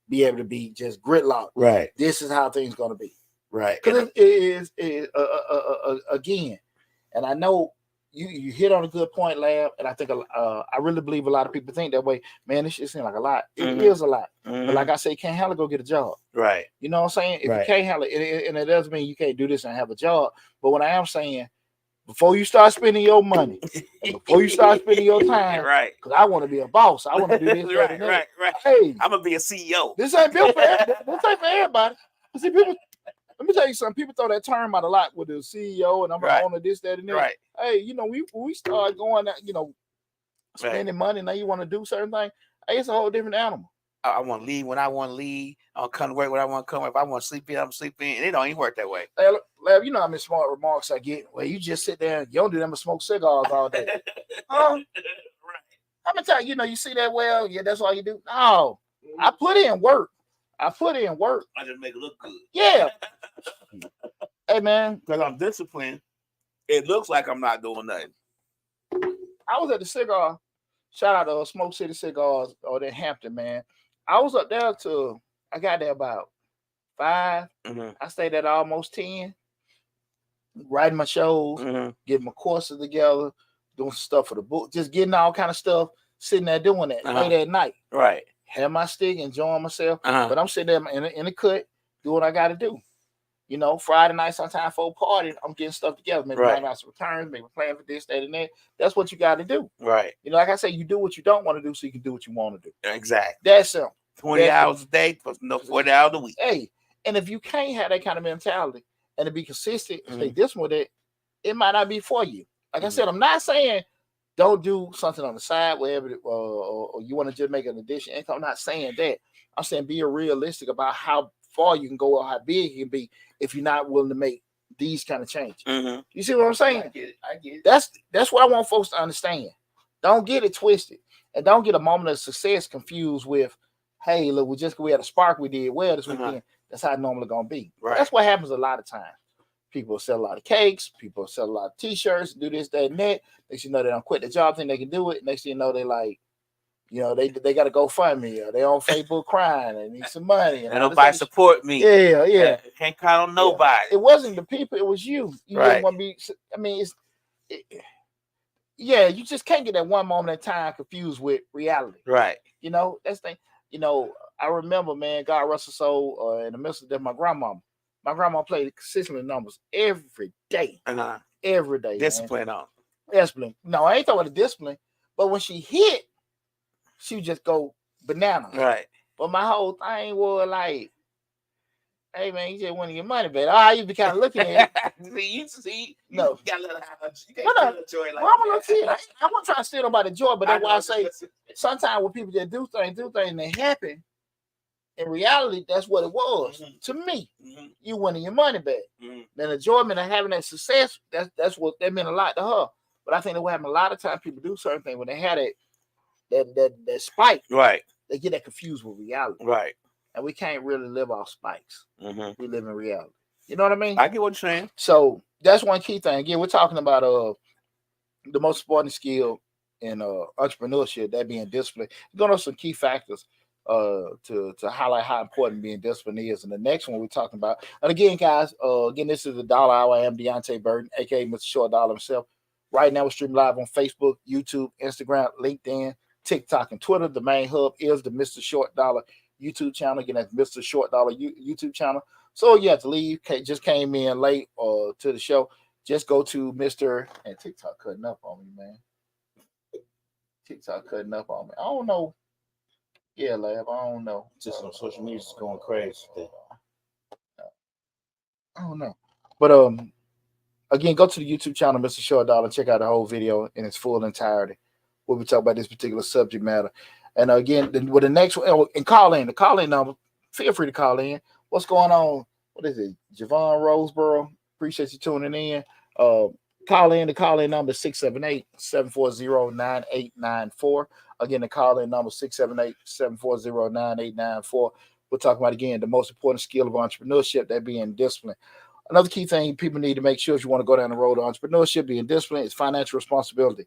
Speaker 1: be able to be just gridlock.
Speaker 3: Right.
Speaker 1: This is how things going to be.
Speaker 3: Right.
Speaker 1: Because it is again, and I know you hit on a good point, Lab, and I think I really believe a lot of people think that way. Man, this shit seems like a lot. It is a lot.
Speaker 2: Mm-hmm.
Speaker 1: But like I say, you can't handle it, go get a job.
Speaker 2: Right.
Speaker 1: You know what I'm saying? If you can't handle it, and it doesn't mean you can't do this and have a job. But what I am saying, before you start spending your money, and before you start spending your time,
Speaker 2: right?
Speaker 1: Because I want to be a boss. I want to do this.
Speaker 2: right.
Speaker 1: Hey,
Speaker 2: I'm gonna be a CEO.
Speaker 1: This ain't built for everybody. This ain't for everybody. See, people. Let me tell you something. People throw that term out a lot with the CEO and I'm gonna own this, that, and that.
Speaker 2: Right.
Speaker 1: Hey, we start going, spending money. Now you want to do certain things. Hey, it's a whole different animal.
Speaker 2: I want to leave when I want to leave. I'll come to work when I want to come. If I want to sleep in, I'm sleeping. And it don't even work that way.
Speaker 1: Hey, Lab, you know how many smart remarks I get. Well, you just sit there and you don't do them but smoke cigars all day. Right. I'm gonna tell you, you see that well. Yeah, that's all you do. No, I put in work. I
Speaker 2: just make it look good.
Speaker 1: Yeah. Hey, man.
Speaker 2: Because I'm disciplined. It looks like I'm not doing nothing.
Speaker 1: I was at the cigar. Shout out to Smoke City Cigars or in Hampton, man. I was up there I got there about 5.
Speaker 2: Mm-hmm.
Speaker 1: I stayed at almost 10. Writing my shows, getting my courses together, doing some stuff for the book, just getting all kind of stuff, sitting there doing that late at night.
Speaker 2: Right.
Speaker 1: Have my stick, enjoying myself. But I'm sitting there in the cut, doing what I got to do. Friday night, sometime for a party, I'm getting stuff together. Maybe planning out some returns, maybe planning for this, that, and that. That's what you got to do.
Speaker 2: Right.
Speaker 1: Like I say, you do what you don't want to do so you can do what you want to do.
Speaker 2: Exactly.
Speaker 1: That's simple.
Speaker 2: 20 hours a day, 40 hours a week.
Speaker 1: Hey, and if you can't have that kind of mentality and to be consistent, stay disciplined with it, it might not be for you. Like I said, I'm not saying don't do something on the side, wherever, or you want to just make an addition income. I'm not saying that. I'm saying be realistic about how far you can go or how big you can be if you're not willing to make these kind of changes. You see what I'm saying?
Speaker 2: I get it.
Speaker 1: That's what I want folks to understand. Don't get it twisted, and don't get a moment of success confused with, hey, look, we had a spark, we did well this weekend. That's how it normally gonna be.
Speaker 2: Right.
Speaker 1: That's what happens a lot of times. People sell a lot of cakes, people sell a lot of t-shirts, do this, that, and that. Next thing you know, they don't quit the job, think they can do it. Next thing you know, they like, they got to go fund me. Or they on Facebook crying. They need some money.
Speaker 2: And nobody support me.
Speaker 1: Yeah.
Speaker 2: Can't count on nobody.
Speaker 1: It wasn't the people. It was you. You didn't want to be. I mean, you just can't get that one moment in time confused with reality.
Speaker 2: Right.
Speaker 1: That's the thing. I remember, man, God rest her soul, in the midst of that, my grandma played consistently numbers every day. Every day.
Speaker 2: Discipline on.
Speaker 1: Discipline. No, I ain't talking about the discipline. But when she hit, she would just go bananas.
Speaker 2: Right.
Speaker 1: But my whole thing was like, hey man, you just want to get money, baby. I used to be kind of looking at it.
Speaker 2: No. You got a little joy like
Speaker 1: that. I'm not trying to steal nobody's joy, but that's why I say sometimes when people just do things and they happen, in reality, that's what it was to me. You winning your money back. The enjoyment of having that success, that's what that meant a lot to her. But I think that what happened a lot of times, people do certain things when they had that spike.
Speaker 2: Right.
Speaker 1: They get that confused with reality.
Speaker 2: Right.
Speaker 1: And we can't really live off spikes. We live in reality. You know what I mean?
Speaker 2: I get what you're saying.
Speaker 1: So that's one key thing. Again, we're talking about the most important skill in entrepreneurship, that being discipline. We're going to some key factors to highlight how important being disciplined is. And the next one we're talking about, and again, guys, this is the Dollar Hour. I am Deonte Burden, aka Mr. Short Dollar himself. Right now, we're streaming live on Facebook, YouTube, Instagram, LinkedIn, TikTok, and Twitter. The main hub is the Mr. Short Dollar YouTube channel. Again, that's Mr. Short Dollar YouTube channel. So you have to leave. Just came in late to the show. Just go to Mr. and TikTok cutting up on me, man. TikTok cutting up on me. I don't know. Yeah, Lab. I don't know.
Speaker 3: Just on social media, just going crazy today.
Speaker 1: I don't know. But again, go to the YouTube channel, Mr. Short Dollar, and check out the whole video in its full entirety. We'll be talking about this particular subject matter. And again, with the next one, and call in. The call in number, feel free to call in. What's going on? What is it? Javon Roseboro. Appreciate you tuning in. Call in. The call in number 678-740-9894. Again, the call in number 678-740-9894. We're talking about, again, the most important skill of entrepreneurship, that being discipline. Another key thing people need to make sure if you want to go down the road of entrepreneurship, being disciplined, is financial responsibility.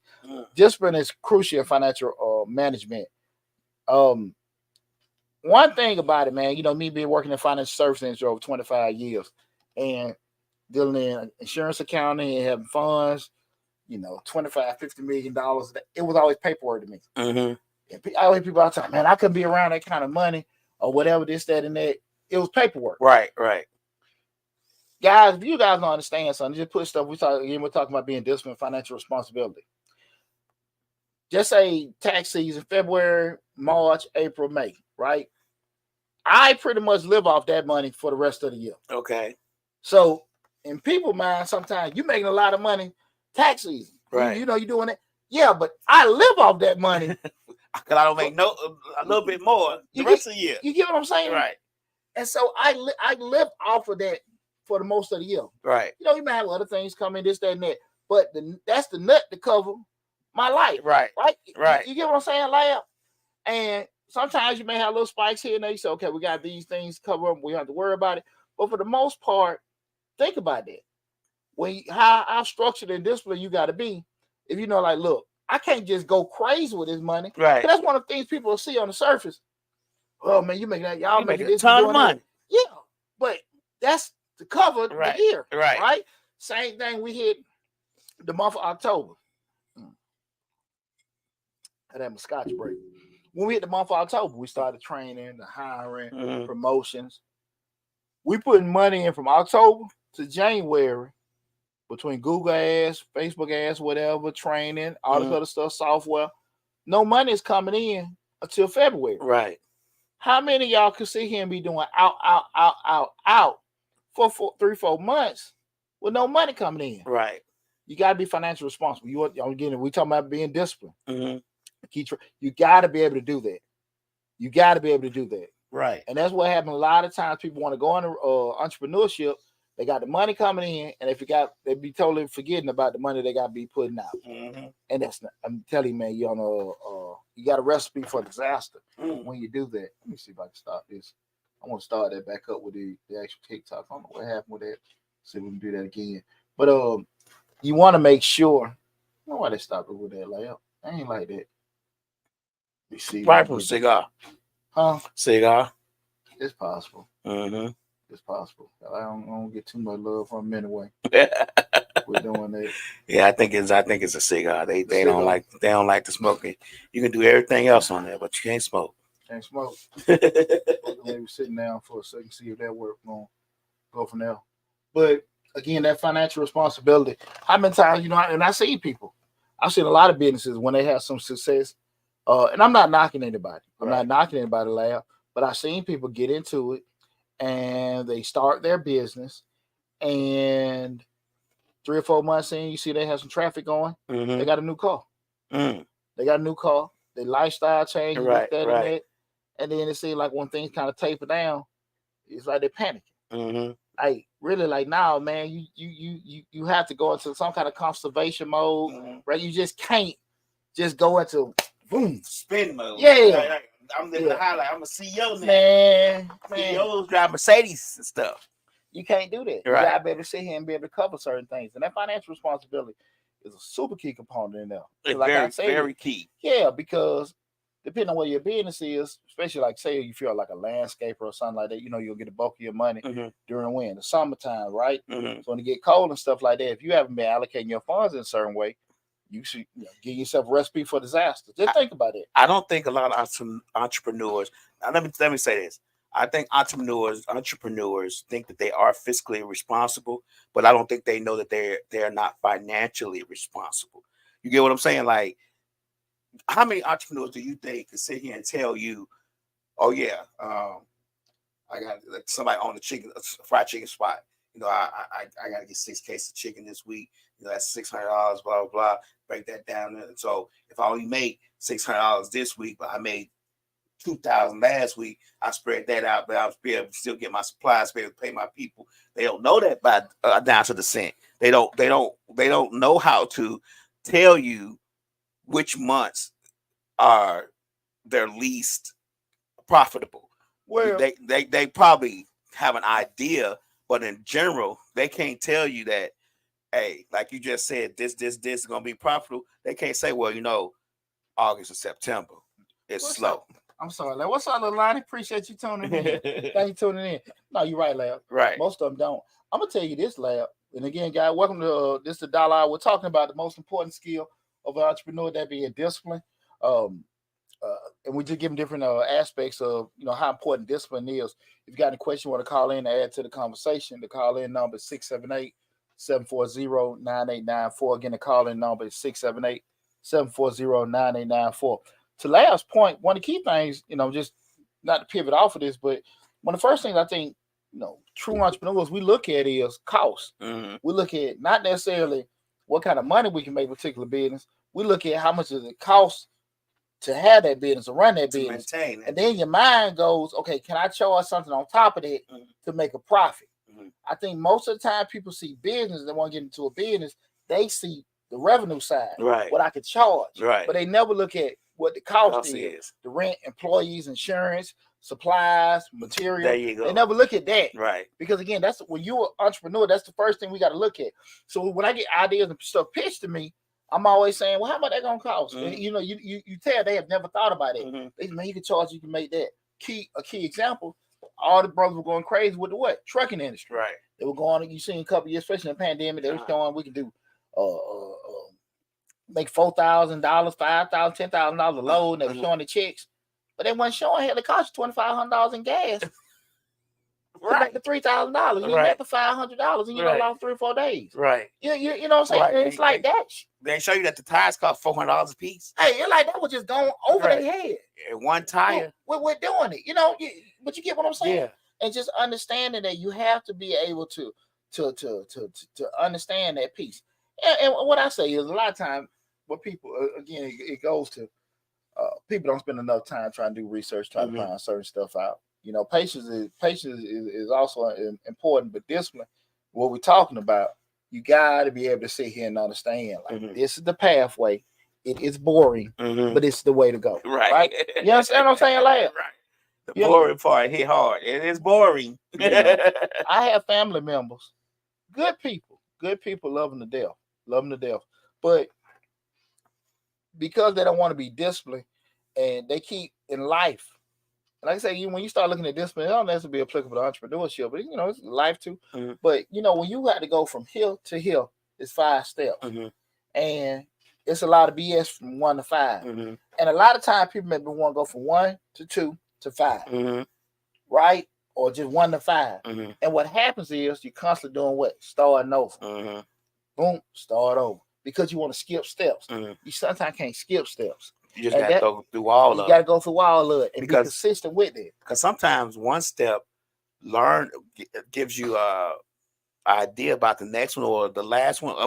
Speaker 1: Discipline is crucial in financial management. One thing about it, man, me being working in financial services industry over 25 years and dealing in insurance accounting and having funds, $25-50 million. It was always paperwork to me.
Speaker 2: Mm-hmm.
Speaker 1: And I always people all the time, man, I couldn't be around that kind of money or whatever, this, that, and that. It was paperwork.
Speaker 2: Right.
Speaker 1: Guys, if you guys don't understand something, just put stuff. We're talking about being disciplined, financial responsibility. Just say tax season, February, March, April, May, right? I pretty much live off that money for the rest of the year.
Speaker 2: Okay.
Speaker 1: So in people's mind, sometimes you're making a lot of money tax season.
Speaker 2: Right.
Speaker 1: You're doing it. Yeah, but I live off that money.
Speaker 2: Because I don't make a little bit more the rest of the year.
Speaker 1: You get what I'm saying?
Speaker 2: Right.
Speaker 1: And so I live off of that for the most of the year.
Speaker 2: Right.
Speaker 1: You may have other things come in, this, that, and that. But that's the nut to cover my life.
Speaker 2: Right.
Speaker 1: You get what I'm saying, Lab? And sometimes you may have little spikes here and there. You say, okay, we got these things covered. We don't have to worry about it. But for the most part, think about that. How structured and disciplined you got to be. If look, I can't just go crazy with this money.
Speaker 2: Right.
Speaker 1: That's one of the things people will see on the surface. Oh, man, you making that. Y'all making
Speaker 2: a ton of money.
Speaker 1: Yeah, but that's to cover the year.
Speaker 2: Right.
Speaker 1: Same thing we hit the month of October. I had my scotch break. When we hit the month of October, we started training, the hiring, promotions. We putting money in from October to January between Google ads, Facebook ads, whatever, training, all this other stuff, software. No money is coming in until February.
Speaker 2: Right.
Speaker 1: How many of y'all could sit here and be doing out for 3-4 months with no money coming in?
Speaker 2: Right.
Speaker 1: You got to be financially responsible. We talking about being disciplined.
Speaker 2: Mm-hmm.
Speaker 1: You got to be able to do that.
Speaker 3: Right.
Speaker 1: And that's what happens. A lot of times people want to go into entrepreneurship. They got the money coming in, and they be totally forgetting about the money they got to be putting out.
Speaker 2: Mm-hmm.
Speaker 1: And that's not, I'm telling you, man, you got a recipe for disaster when you do that. Let me see if I can start this. I want to start that back up with the actual TikTok. I don't know what happened with that. See if we can do that again. But you want to make sure. I don't know why they stopped it with that layout. I ain't like that. Let me see.
Speaker 2: Right from cigar.
Speaker 1: Huh?
Speaker 2: Cigar.
Speaker 1: It's possible.
Speaker 2: Mm-hmm.
Speaker 1: It's possible. I don't get too much love from them anyway. We're doing that.
Speaker 2: Yeah, I think it's a cigar. They don't like the smoking. You can do everything else on there, but you can't smoke.
Speaker 1: Can't smoke. Maybe sitting down for a second, see if that works. Gonna go from there. But again, that financial responsibility. How many times, and I see people. I've seen a lot of businesses when they have some success. And I'm not knocking anybody. I'm not knocking anybody, Lab, but I've seen people get into it and they start their business, and 3 or 4 months in, you see they have some traffic going.
Speaker 2: Mm-hmm.
Speaker 1: They got a new car. They got a new car. Their lifestyle changed, and then it seems like when things kind of taper down, it's like they're panicking.
Speaker 2: Mm-hmm.
Speaker 1: Like really, like now, man, you have to go into some kind of conservation mode, right? You just can't just go into boom
Speaker 2: spin mode.
Speaker 1: Yeah.
Speaker 2: I'm living the highlight. I'm a CEO now.
Speaker 1: Man.
Speaker 2: CEOs drive Mercedes and stuff.
Speaker 1: You can't do that. You gotta be able to sit here and be able to cover certain things. And that financial responsibility is a super key component in there.
Speaker 2: It's very key.
Speaker 1: Yeah, because depending on what your business is, especially like say you feel like a landscaper or something like that, you'll get a bulk of your money during the winter, the summertime, right? So when it get cold and stuff like that, if you haven't been allocating your funds in a certain way, you should give yourself a recipe for disaster. Just think about it.
Speaker 2: I don't think a lot of entrepreneurs. Let me say this. I think entrepreneurs think that they are fiscally responsible, but I don't think they know that they're not financially responsible. You get what I'm saying? Like, how many entrepreneurs do you think can sit here and tell you Oh yeah. I got somebody on the fried chicken spot. I got to get 6 cases of chicken this week. That's $600. Blah blah blah. Break that down. And so if I only made $600 this week, but I made 2,000 last week, I spread that out, but I'll be able to still get my supplies, be able to pay my people. They don't know that by down to the cent. They don't know how to tell you which months are their least profitable.
Speaker 1: Well,
Speaker 2: they probably have an idea, but in general, they can't tell you that, hey, like you just said, this is gonna be profitable. They can't say, well, August and September is slow.
Speaker 1: Up? I'm sorry, Lab. What's up, little Lonnie? Appreciate you tuning in. Thank you tuning in. No, you're right, Lab.
Speaker 2: Right.
Speaker 1: Most of them don't. I'm gonna tell you this, Lab. And again, guys, welcome to this the Dollar Hour. We're talking about the most important skill of an entrepreneur, that being discipline. And we just give them different aspects of how important discipline is. If you got any question, you want to call in and add to the conversation, the call in number is 678-740-9894. Again, the call in number is 678-740-9894. To last point, one of the key things, just not to pivot off of this, but one of the first things I think, true entrepreneurs, we look at is cost.
Speaker 2: Mm-hmm.
Speaker 1: We look at not necessarily what kind of money we can make with a particular business. We look at how much does it cost to have that business, to run that business.
Speaker 2: Maintain it.
Speaker 1: And then your mind goes, okay, can I charge something on top of that to make a profit?
Speaker 2: Mm-hmm.
Speaker 1: I think most of the time people see business, they want to get into a business, they see the revenue side,
Speaker 2: right?
Speaker 1: What I could charge,
Speaker 2: right?
Speaker 1: But they never look at what the cost is. The rent, employees, insurance, supplies, material.
Speaker 2: There you go.
Speaker 1: They never look at that,
Speaker 2: right?
Speaker 1: Because again, that's when you're an entrepreneur, that's the first thing we got to look at. So when I get ideas and stuff pitched to me, I'm always saying, well, how much that gonna cost?
Speaker 2: Mm-hmm.
Speaker 1: You tell they have never thought about it.
Speaker 2: Mm-hmm.
Speaker 1: They man, you can charge, you can make that. A key example, all the brothers were going crazy with the what? Trucking industry.
Speaker 2: Right.
Speaker 1: They were going, you seen a couple years, especially in the pandemic, they were showing we can do make $4,000, $5,000, $10,000 a load, and they were showing the checks. But they weren't showing hell, it cost you $2,500 in gas. Right, the $3,000, you make the $500, and you don't lost 3 or 4 days.
Speaker 2: Right.
Speaker 1: You know what I'm saying? Right. It's like that.
Speaker 2: They show you that the tires cost $400 a piece.
Speaker 1: Hey, it's like that was just going over their head.
Speaker 2: One tire.
Speaker 1: We're doing it, but you get what I'm saying? Yeah. And just understanding that you have to be able to understand that piece. And what I say is a lot of times, what people again, it goes to people don't spend enough time trying to do research, trying to find certain stuff out. Patience is also important, but discipline, what we're talking about, you got to be able to sit here and understand, like, this is the pathway. It is boring, but it's the way to go. Right? You understand what I'm saying, lad?
Speaker 2: Right. The boring part hit hard. It is boring.
Speaker 1: I have family members, good people, love them to death. But because they don't want to be disciplined, and they keep in life. Like I say, when you start looking at discipline, it don't necessarily be applicable to entrepreneurship, but it's life too. But when you got to go from here to here, it's 5 steps, and it's a lot of BS from 1 to 5. And a lot of times people maybe want to go from 1 to 2 to 5, right? Or just 1 to 5. And what happens is you're constantly doing what? Starting over. Boom, start over, because you want to skip steps. You sometimes can't skip steps.
Speaker 2: You just got to go through all of it.
Speaker 1: You got to go through all of it and be consistent with it.
Speaker 2: Because sometimes one step gives you a idea about the next one or the last one.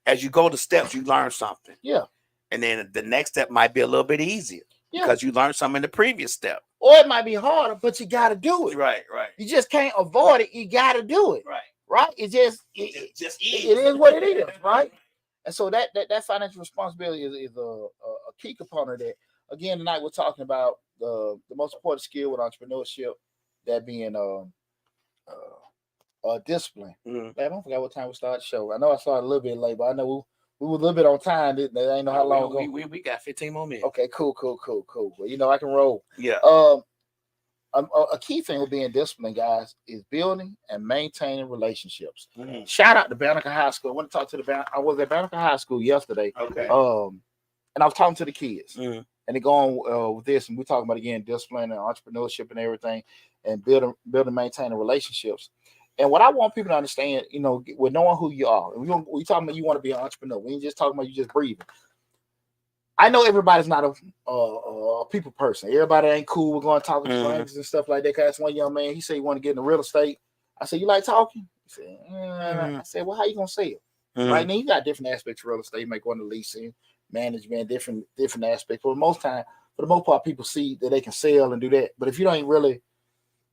Speaker 2: As you go to steps, you learn something.
Speaker 1: Yeah.
Speaker 2: And then the next step might be a little bit easier because you learned something in the previous step.
Speaker 1: Or it might be harder, but you got to do it.
Speaker 2: Right.
Speaker 1: You just can't avoid it. You got to do it. Right. It is what it is. Right. And so that financial responsibility is a key component of that. Again, tonight we're talking about the most important skill with entrepreneurship, that being discipline. Man, I don't forget what time we started the show. I know I started a little bit late, but I know we were a little bit on time, didn't they? I ain't know how long ago.
Speaker 2: We got 15 more minutes.
Speaker 1: Okay, cool. Well, I can roll.
Speaker 2: Yeah.
Speaker 1: A key thing with being disciplined, guys, is building and maintaining relationships. Shout out to Banneker High School. I want to talk to I was at Banneker High School yesterday.
Speaker 2: Okay.
Speaker 1: And I was talking to the kids, and they're going with this, and we're talking about, again, discipline and entrepreneurship and everything, and building, maintaining relationships. And what I want people to understand, with knowing who you are, and we talking about you want to be an entrepreneur. We ain't just talking about you just breathing. I know everybody's not a people person. Everybody ain't cool with going talking to strangers and stuff like that. Cause that's one young man. He said he want to get into real estate. I said, you like talking? He said, I said, well, how you gonna sell? Right now, you got different aspects of real estate. You might go into leasing, management, different aspects. For the most part, people see that they can sell and do that. But if you don't really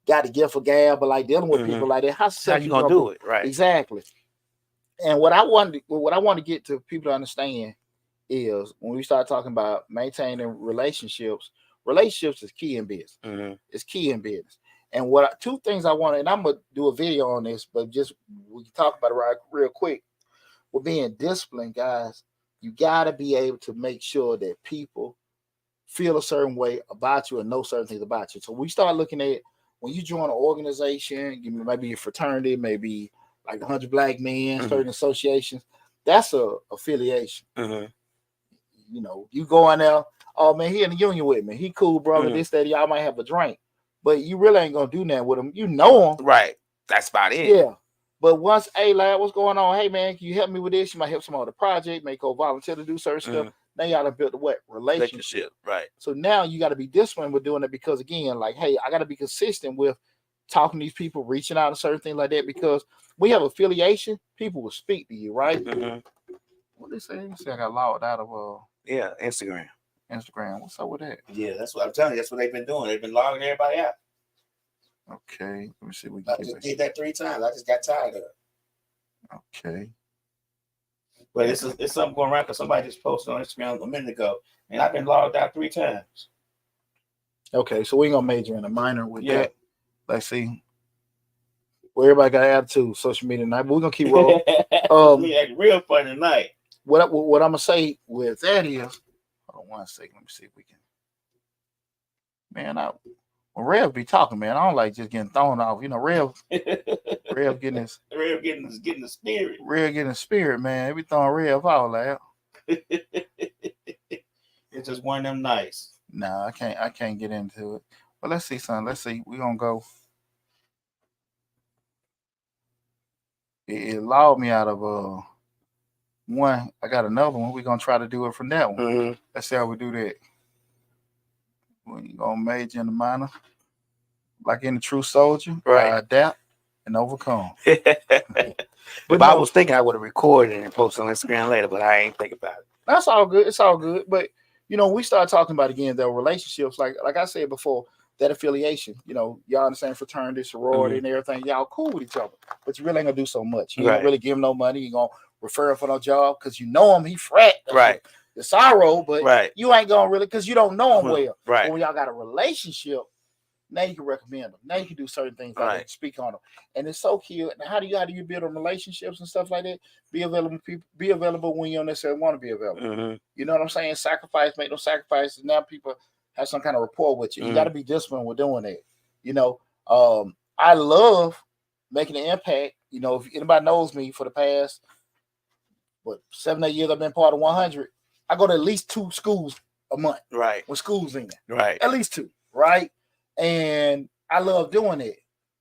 Speaker 1: got to give a gab, but like dealing with people like that, how
Speaker 2: you gonna do it? Right.
Speaker 1: Exactly. And what I want to get to people to understand is when we start talking about maintaining relationships is key in business. It's key in business. And two things I want, and I'm gonna do a video on this, but just we can talk about it real quick. With being disciplined, guys, you gotta be able to make sure that people feel a certain way about you and know certain things about you. So we start looking at when you join an organization, maybe a fraternity, maybe like 100 Black Men, certain associations, that's a affiliation. You know, you go in there, oh man, he in the union with me. He cool, brother. This, that, y'all might have a drink. But you really ain't gonna do nothing with him. You know him.
Speaker 2: Right. That's about it.
Speaker 1: Yeah. But once, hey lad, what's going on? Hey man, can you help me with this? You might help some other project, may go volunteer to do certain stuff. Now y'all done built a what? Relationship.
Speaker 2: Right.
Speaker 1: So now you got to be disciplined with doing it because again, like, hey, I got to be consistent with talking to these people, reaching out and certain things like that, because we have affiliation, people will speak to you, right? What they say? They say I got logged out of
Speaker 2: Instagram.
Speaker 1: What's up with that?
Speaker 3: Yeah, that's what I'm telling you. That's what they've been doing. They've been logging everybody out.
Speaker 1: Okay, let me see.
Speaker 3: I just did that 3 times. I just got tired of it.
Speaker 1: Okay.
Speaker 3: But it's something going around because somebody just posted on Instagram a minute ago, and I've been logged out 3 times.
Speaker 1: Okay, so we ain't gonna major in a minor with that. Let's see. Well, everybody got attitude, social media tonight, but we're gonna keep rolling.
Speaker 3: Real fun tonight.
Speaker 1: What I'm gonna say with that is, hold on one second. Let me see if we can. Man, when Rev be talking, man, I don't like just getting thrown off. You know, Rev getting his.
Speaker 3: Rev getting the spirit.
Speaker 1: Rev getting the spirit, man. They be throwing Rev all out.
Speaker 3: It's just one of them nights.
Speaker 1: Nah, I can't get into it. But let's see, son. Let's see. We're gonna go. It allowed me out of one. I got another one. We're gonna try to do it from that one. Let's see how we do that. We're gonna major in the minor. Like in the true soldier,
Speaker 2: right?
Speaker 1: Adapt and overcome.
Speaker 2: But I was thinking I would have recorded and posted on Instagram later, but I ain't thinking about it.
Speaker 1: That's all good. It's all good. But you know, we start talking about again the relationships, like I said before, that affiliation. You know, y'all understand fraternity, sorority, and everything. Y'all cool with each other, but you really ain't gonna do so much. You ain't really give him no money. You gonna refer him for no job because you know him. He frat.
Speaker 2: Right.
Speaker 1: The sorrow, but you ain't gonna really because you don't know him well.
Speaker 2: Right.
Speaker 1: But when y'all got a relationship, now you can recommend them. Now you can do certain things like that, speak on them, and it's so cute. Now, how do you build on relationships and stuff like that? Be available when you don't necessarily want to be available. You know what I'm saying? Make no sacrifices. Now people have some kind of rapport with you. You got to be disciplined with doing that. You know, I love making an impact. You know, if anybody knows me for the past 7, 8 years, I've been part of 100. I go to at least 2 schools a month.
Speaker 2: Right.
Speaker 1: With schools in there.
Speaker 2: Right.
Speaker 1: At least 2. Right. And I love doing it.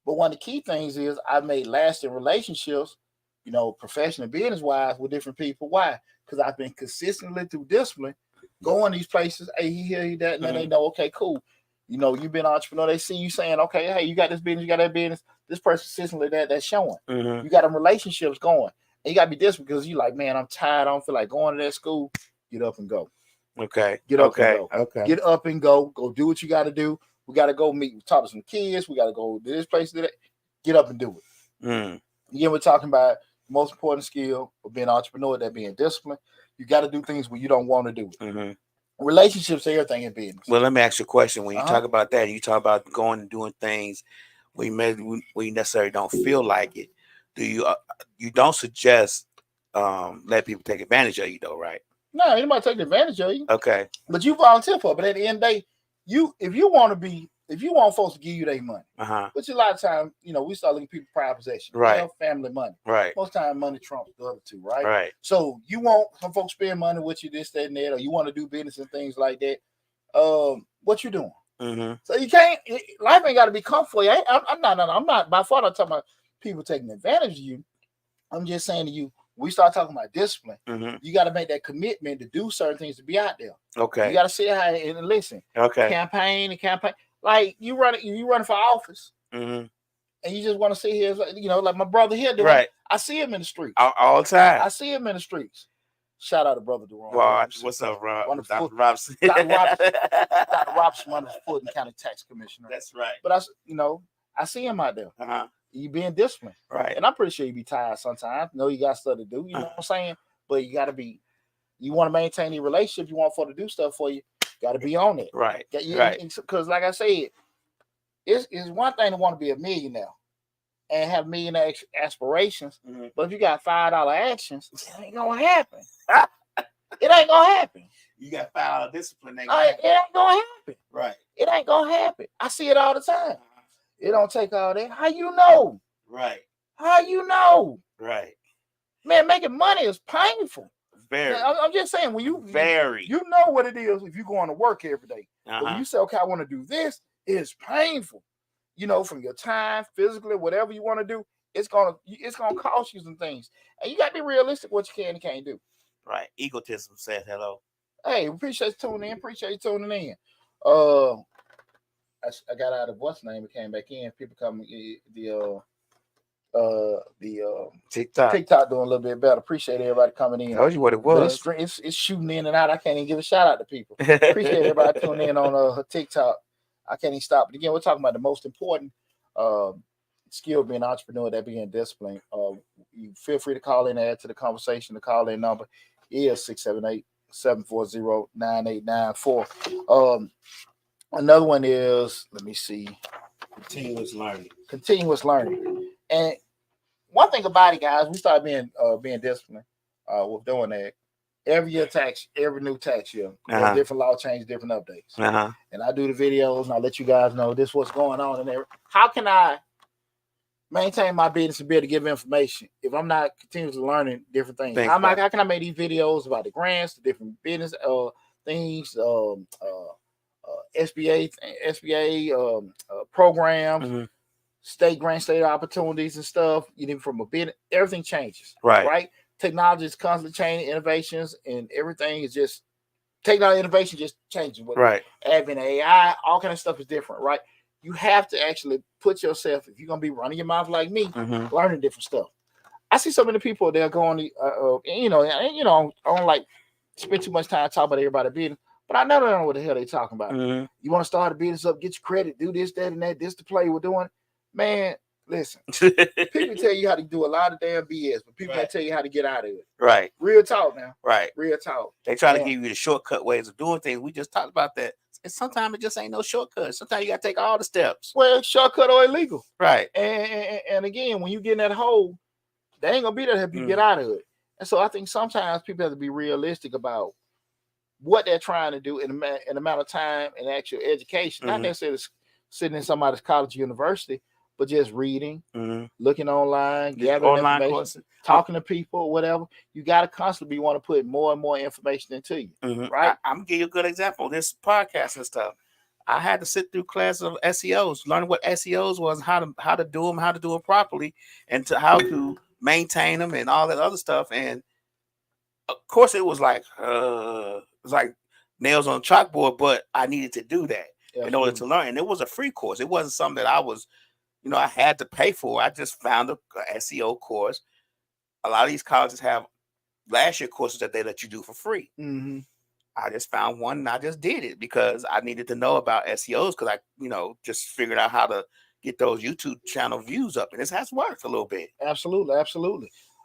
Speaker 1: But one of the key things is I've made lasting relationships, you know, professional business wise with different people. Why? Because I've been consistently through discipline, going these places. Hey, he here, he that, and then they know, okay, cool. You know, you've been an entrepreneur. They see you saying, okay, hey, you got this business, you got that business. This person consistently that's showing. You got them relationships going. And you got to be disciplined because you like, man, I'm tired. I don't feel like going to that school. Get up and go.
Speaker 2: Okay.
Speaker 1: Get up and go.
Speaker 3: Okay.
Speaker 1: Get up and go. Go do what you got to do. We got to go talk to some kids. We got to go to this place, to that. Get up and do it. Again, we're talking about the most important skill of being an entrepreneur, that being disciplined. You got to do things when you don't want to do it. Relationships, everything in business.
Speaker 2: Well, let me ask you a question. When you talk about that, you talk about going and doing things where you necessarily don't feel like it. Do you don't suggest let people take advantage of you though, right?
Speaker 1: No, anybody take advantage of you.
Speaker 2: Okay.
Speaker 1: But you volunteer for it. But at the end of the day, if you want folks to give you their money, which a lot of times, you know, we start looking at people pride possession,
Speaker 2: right?
Speaker 1: Family money,
Speaker 2: right?
Speaker 1: Most time, money trumps the other two, right?
Speaker 2: Right. So
Speaker 1: you want some folks spend money with you, this, that, and that, or you want to do business and things like that. What you doing? So you can't. Life ain't got to be comfortable. I'm not. By far not talking about people taking advantage of you. I'm just saying to you, we start talking about discipline,
Speaker 2: Mm-hmm.
Speaker 1: you got to make that commitment to do certain things to be out there.
Speaker 2: Okay.
Speaker 1: You got to sit how and listen.
Speaker 2: Okay.
Speaker 1: Campaign. Like you run for office,
Speaker 2: Mm-hmm.
Speaker 1: and you just want to sit here, like my brother here doing.
Speaker 2: Right.
Speaker 1: I see him in the streets
Speaker 2: all the time.
Speaker 1: I see him in the streets. Shout out to brother Deron.
Speaker 2: Well, what's up, Rob? Dr. Robson.
Speaker 1: Dr. Robson, one of the Fulton County Tax Commissioner.
Speaker 2: That's right.
Speaker 1: But I see him out there.
Speaker 2: Uh-huh.
Speaker 1: You being disciplined,
Speaker 2: right?
Speaker 1: And I'm pretty sure you be tired sometimes. I know you got stuff to do. You know what I'm saying? But you got to be. You want to maintain the relationship. You want for to do stuff for you. Got to be on it,
Speaker 2: right?
Speaker 1: Right. Because, like I said, it's one thing to want to be a millionaire and have millionaire aspirations.
Speaker 2: Mm-hmm.
Speaker 1: But if you got $5 actions, it ain't gonna happen. It ain't gonna happen.
Speaker 2: You got $5 discipline.
Speaker 1: It ain't gonna happen.
Speaker 2: Right.
Speaker 1: It ain't gonna happen. I see it all the time. It don't take all that. How you know?
Speaker 2: Right.
Speaker 1: How you know?
Speaker 2: Right.
Speaker 1: Man, making money is painful.
Speaker 2: Very.
Speaker 1: I'm just saying when you know what it is if you going to work every day. But when you say, okay, I want to do this, it's painful. From your time, physically, whatever you want to do, it's gonna cost you some things, and you gotta be realistic what you can and can't do.
Speaker 2: Right. Egotism said hello.
Speaker 1: Hey, appreciate you tuning in. I got out of what's name and came back in. People coming the TikTok doing a little bit better. Appreciate everybody coming in.
Speaker 2: Told you what it was.
Speaker 1: It's shooting in and out. I can't even give a shout out to people. Appreciate everybody tuning in on TikTok. I can't even stop. But again, we're talking about the most important skill being an entrepreneur, that being discipline. You feel free to call in and add to the conversation. The call-in number is 678-740-9894. Another one is, let me see.
Speaker 2: Continuous
Speaker 1: learning. And one thing about it, guys, we start being disciplined with doing that. Every new tax year, different law changes, different updates. And I do the videos and I let you guys know this what's going on and everything. How can I maintain my business and be able to give information if I'm not continuously learning different things? How can I make these videos about the grants, the different business things, SBA programs, state grant, state opportunities and stuff? From a business, everything changes, right? Technology is constantly changing, innovations and everything is just technology innovation just changing.
Speaker 2: Right.
Speaker 1: Advent AI, all kind of stuff is different, right? You have to actually put yourself, if you're gonna be running your mouth like me, learning different stuff. I see so many people they're going, I don't like spend too much time talking about everybody's business, but I never know what the hell they talking about. You want to start a business up, get your credit, do this, that, and that, this to play with doing. Man, listen, people tell you how to do a lot of damn BS, but people can't tell you how to get out of it.
Speaker 2: Right.
Speaker 1: Real talk now.
Speaker 2: Right.
Speaker 1: Real talk.
Speaker 2: They try to give you the shortcut ways of doing things. We just talked about that. And sometimes it just ain't no shortcut. Sometimes you got to take all the steps.
Speaker 1: Well, shortcut or illegal.
Speaker 2: Right.
Speaker 1: And again, when you get in that hole, they ain't going to be there to help you get out of it. And so I think sometimes people have to be realistic about what they're trying to do in the amount of time and actual education. Not necessarily sitting in somebody's college or university, but just reading, looking online, gathering information, courses, talking to people, whatever. You got to constantly want to put more and more information into you, right?
Speaker 2: I'm going to give you a good example. This podcast and stuff. I had to sit through classes of SEOs, learn what SEOs was, how to do them, how to do it properly, and how to maintain them and all that other stuff. And of course, it was like nails on a chalkboard, but I needed to do that in order to learn. And it was a free course. It wasn't something that I was, I had to pay for. I just found a SEO course. A lot of these colleges have last year courses that they let you do for free. I just found one and I just did it because I needed to know about SEOs because I, just figured out how to get those YouTube channel views up. And this has worked a little bit.
Speaker 1: Absolutely.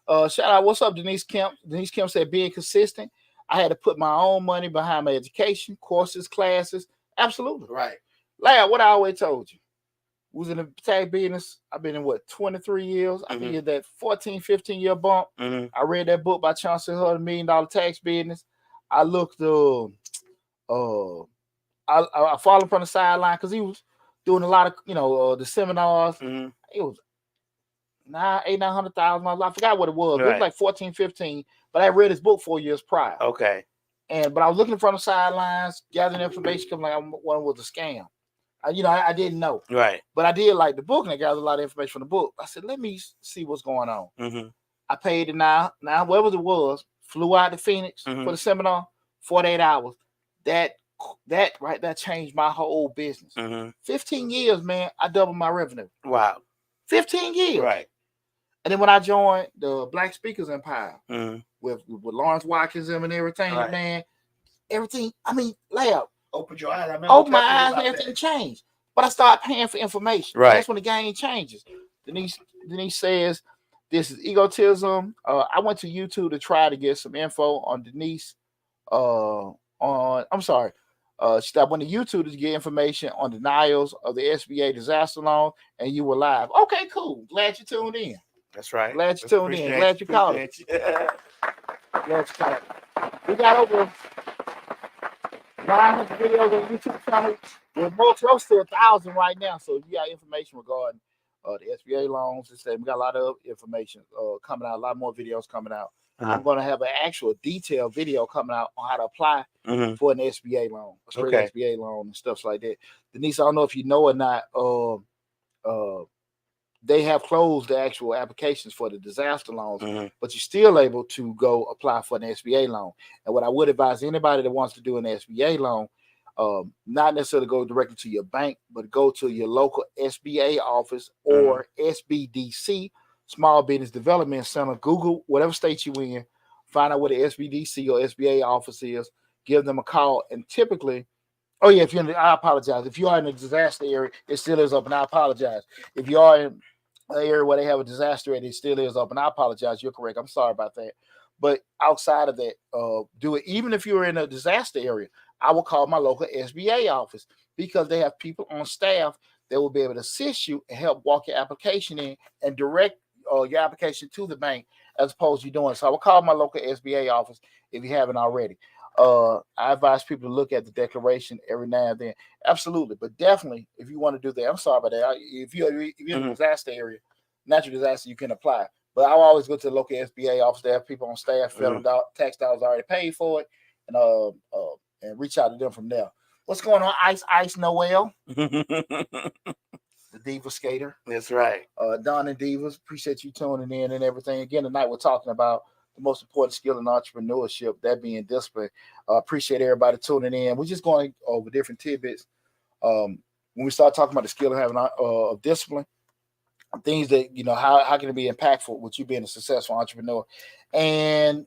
Speaker 1: Shout out, what's up, Denise Kemp? Denise Kemp said being consistent. I had to put my own money behind my education, courses, classes. Absolutely.
Speaker 2: Right.
Speaker 1: Like what I always told you. Was in the tax business. I've been in 23 years. I did that 14, 15 year bump. I read that book by Chauncey Hudd, $1 Million Tax Business. I looked I followed from the sideline because he was doing a lot of the seminars. It was $900,000. I forgot what it was. Right. It was like 14, 15. But I read his book 4 years prior.
Speaker 2: Okay.
Speaker 1: But I was looking from the sidelines, gathering information, coming like one was a scam. I didn't know.
Speaker 2: Right.
Speaker 1: But I did like the book, and I gathered a lot of information from the book. I said, let me see what's going on. I paid it now whatever it was, flew out to Phoenix for the seminar, 48 hours. That right there changed my whole business. 15 years, man, I doubled my revenue.
Speaker 2: Wow.
Speaker 1: 15 years.
Speaker 2: Right.
Speaker 1: And then when I joined the Black Speakers Empire with Lawrence Watkins and everything, man, everything, I mean, layup.
Speaker 3: Opened your eyes.
Speaker 1: Opened my eyes and everything changed. But I started paying for information.
Speaker 2: Right.
Speaker 1: That's when the game changes. Denise says, this is egotism. I went to YouTube to try to get some info on Denise. She went to YouTube to get information on denials of the SBA disaster loan, and you were live. Okay, cool. Glad you tuned in.
Speaker 2: That's right.
Speaker 1: Glad you tuned in. Glad you called it. Glad you called it. We got over 900 videos on YouTube channel. We're more close to 1,000 right now. So if you got information regarding the SBA loans, we got a lot of information coming out, a lot more videos coming out. I'm going to have an actual detailed video coming out on how to apply for an SBA loan, a straight SBA loan and stuff like that. Denise, I don't know if you know or not, they have closed the actual applications for the disaster loans, but you're still able to go apply for an SBA loan. And what I would advise anybody that wants to do an SBA loan, not necessarily go directly to your bank, but go to your local SBA office or SBDC, Small Business Development Center. Google whatever state you in, find out where the SBDC or SBA office is, give them a call. And typically, I apologize. If you are in a disaster area, it still is open. I apologize. If you are in an area where they have a disaster area, it still is open. I apologize. You're correct. I'm sorry about that. But outside of that, do it. Even if you're in a disaster area, I will call my local SBA office because they have people on staff that will be able to assist you and help walk your application in and direct your application to the bank as opposed to you doing. So I will call my local SBA office if you haven't already. I advise people to look at the declaration every now and then. Absolutely. But definitely, if you want to do that, I'm sorry about that. If you're in a disaster area, natural disaster, you can apply. But I always go to the local SBA office. They have people on staff, federal tax dollars already paid for it, and reach out to them from there. What's going on, Ice Noel? The Diva Skater.
Speaker 2: That's right.
Speaker 1: Don and Divas, appreciate you tuning in and everything. Again, tonight we're talking about the most important skill in entrepreneurship, that being discipline. Appreciate everybody tuning in. We're just going over different tidbits. When we start talking about the skill of having of discipline, things that, how can it be impactful with you being a successful entrepreneur? And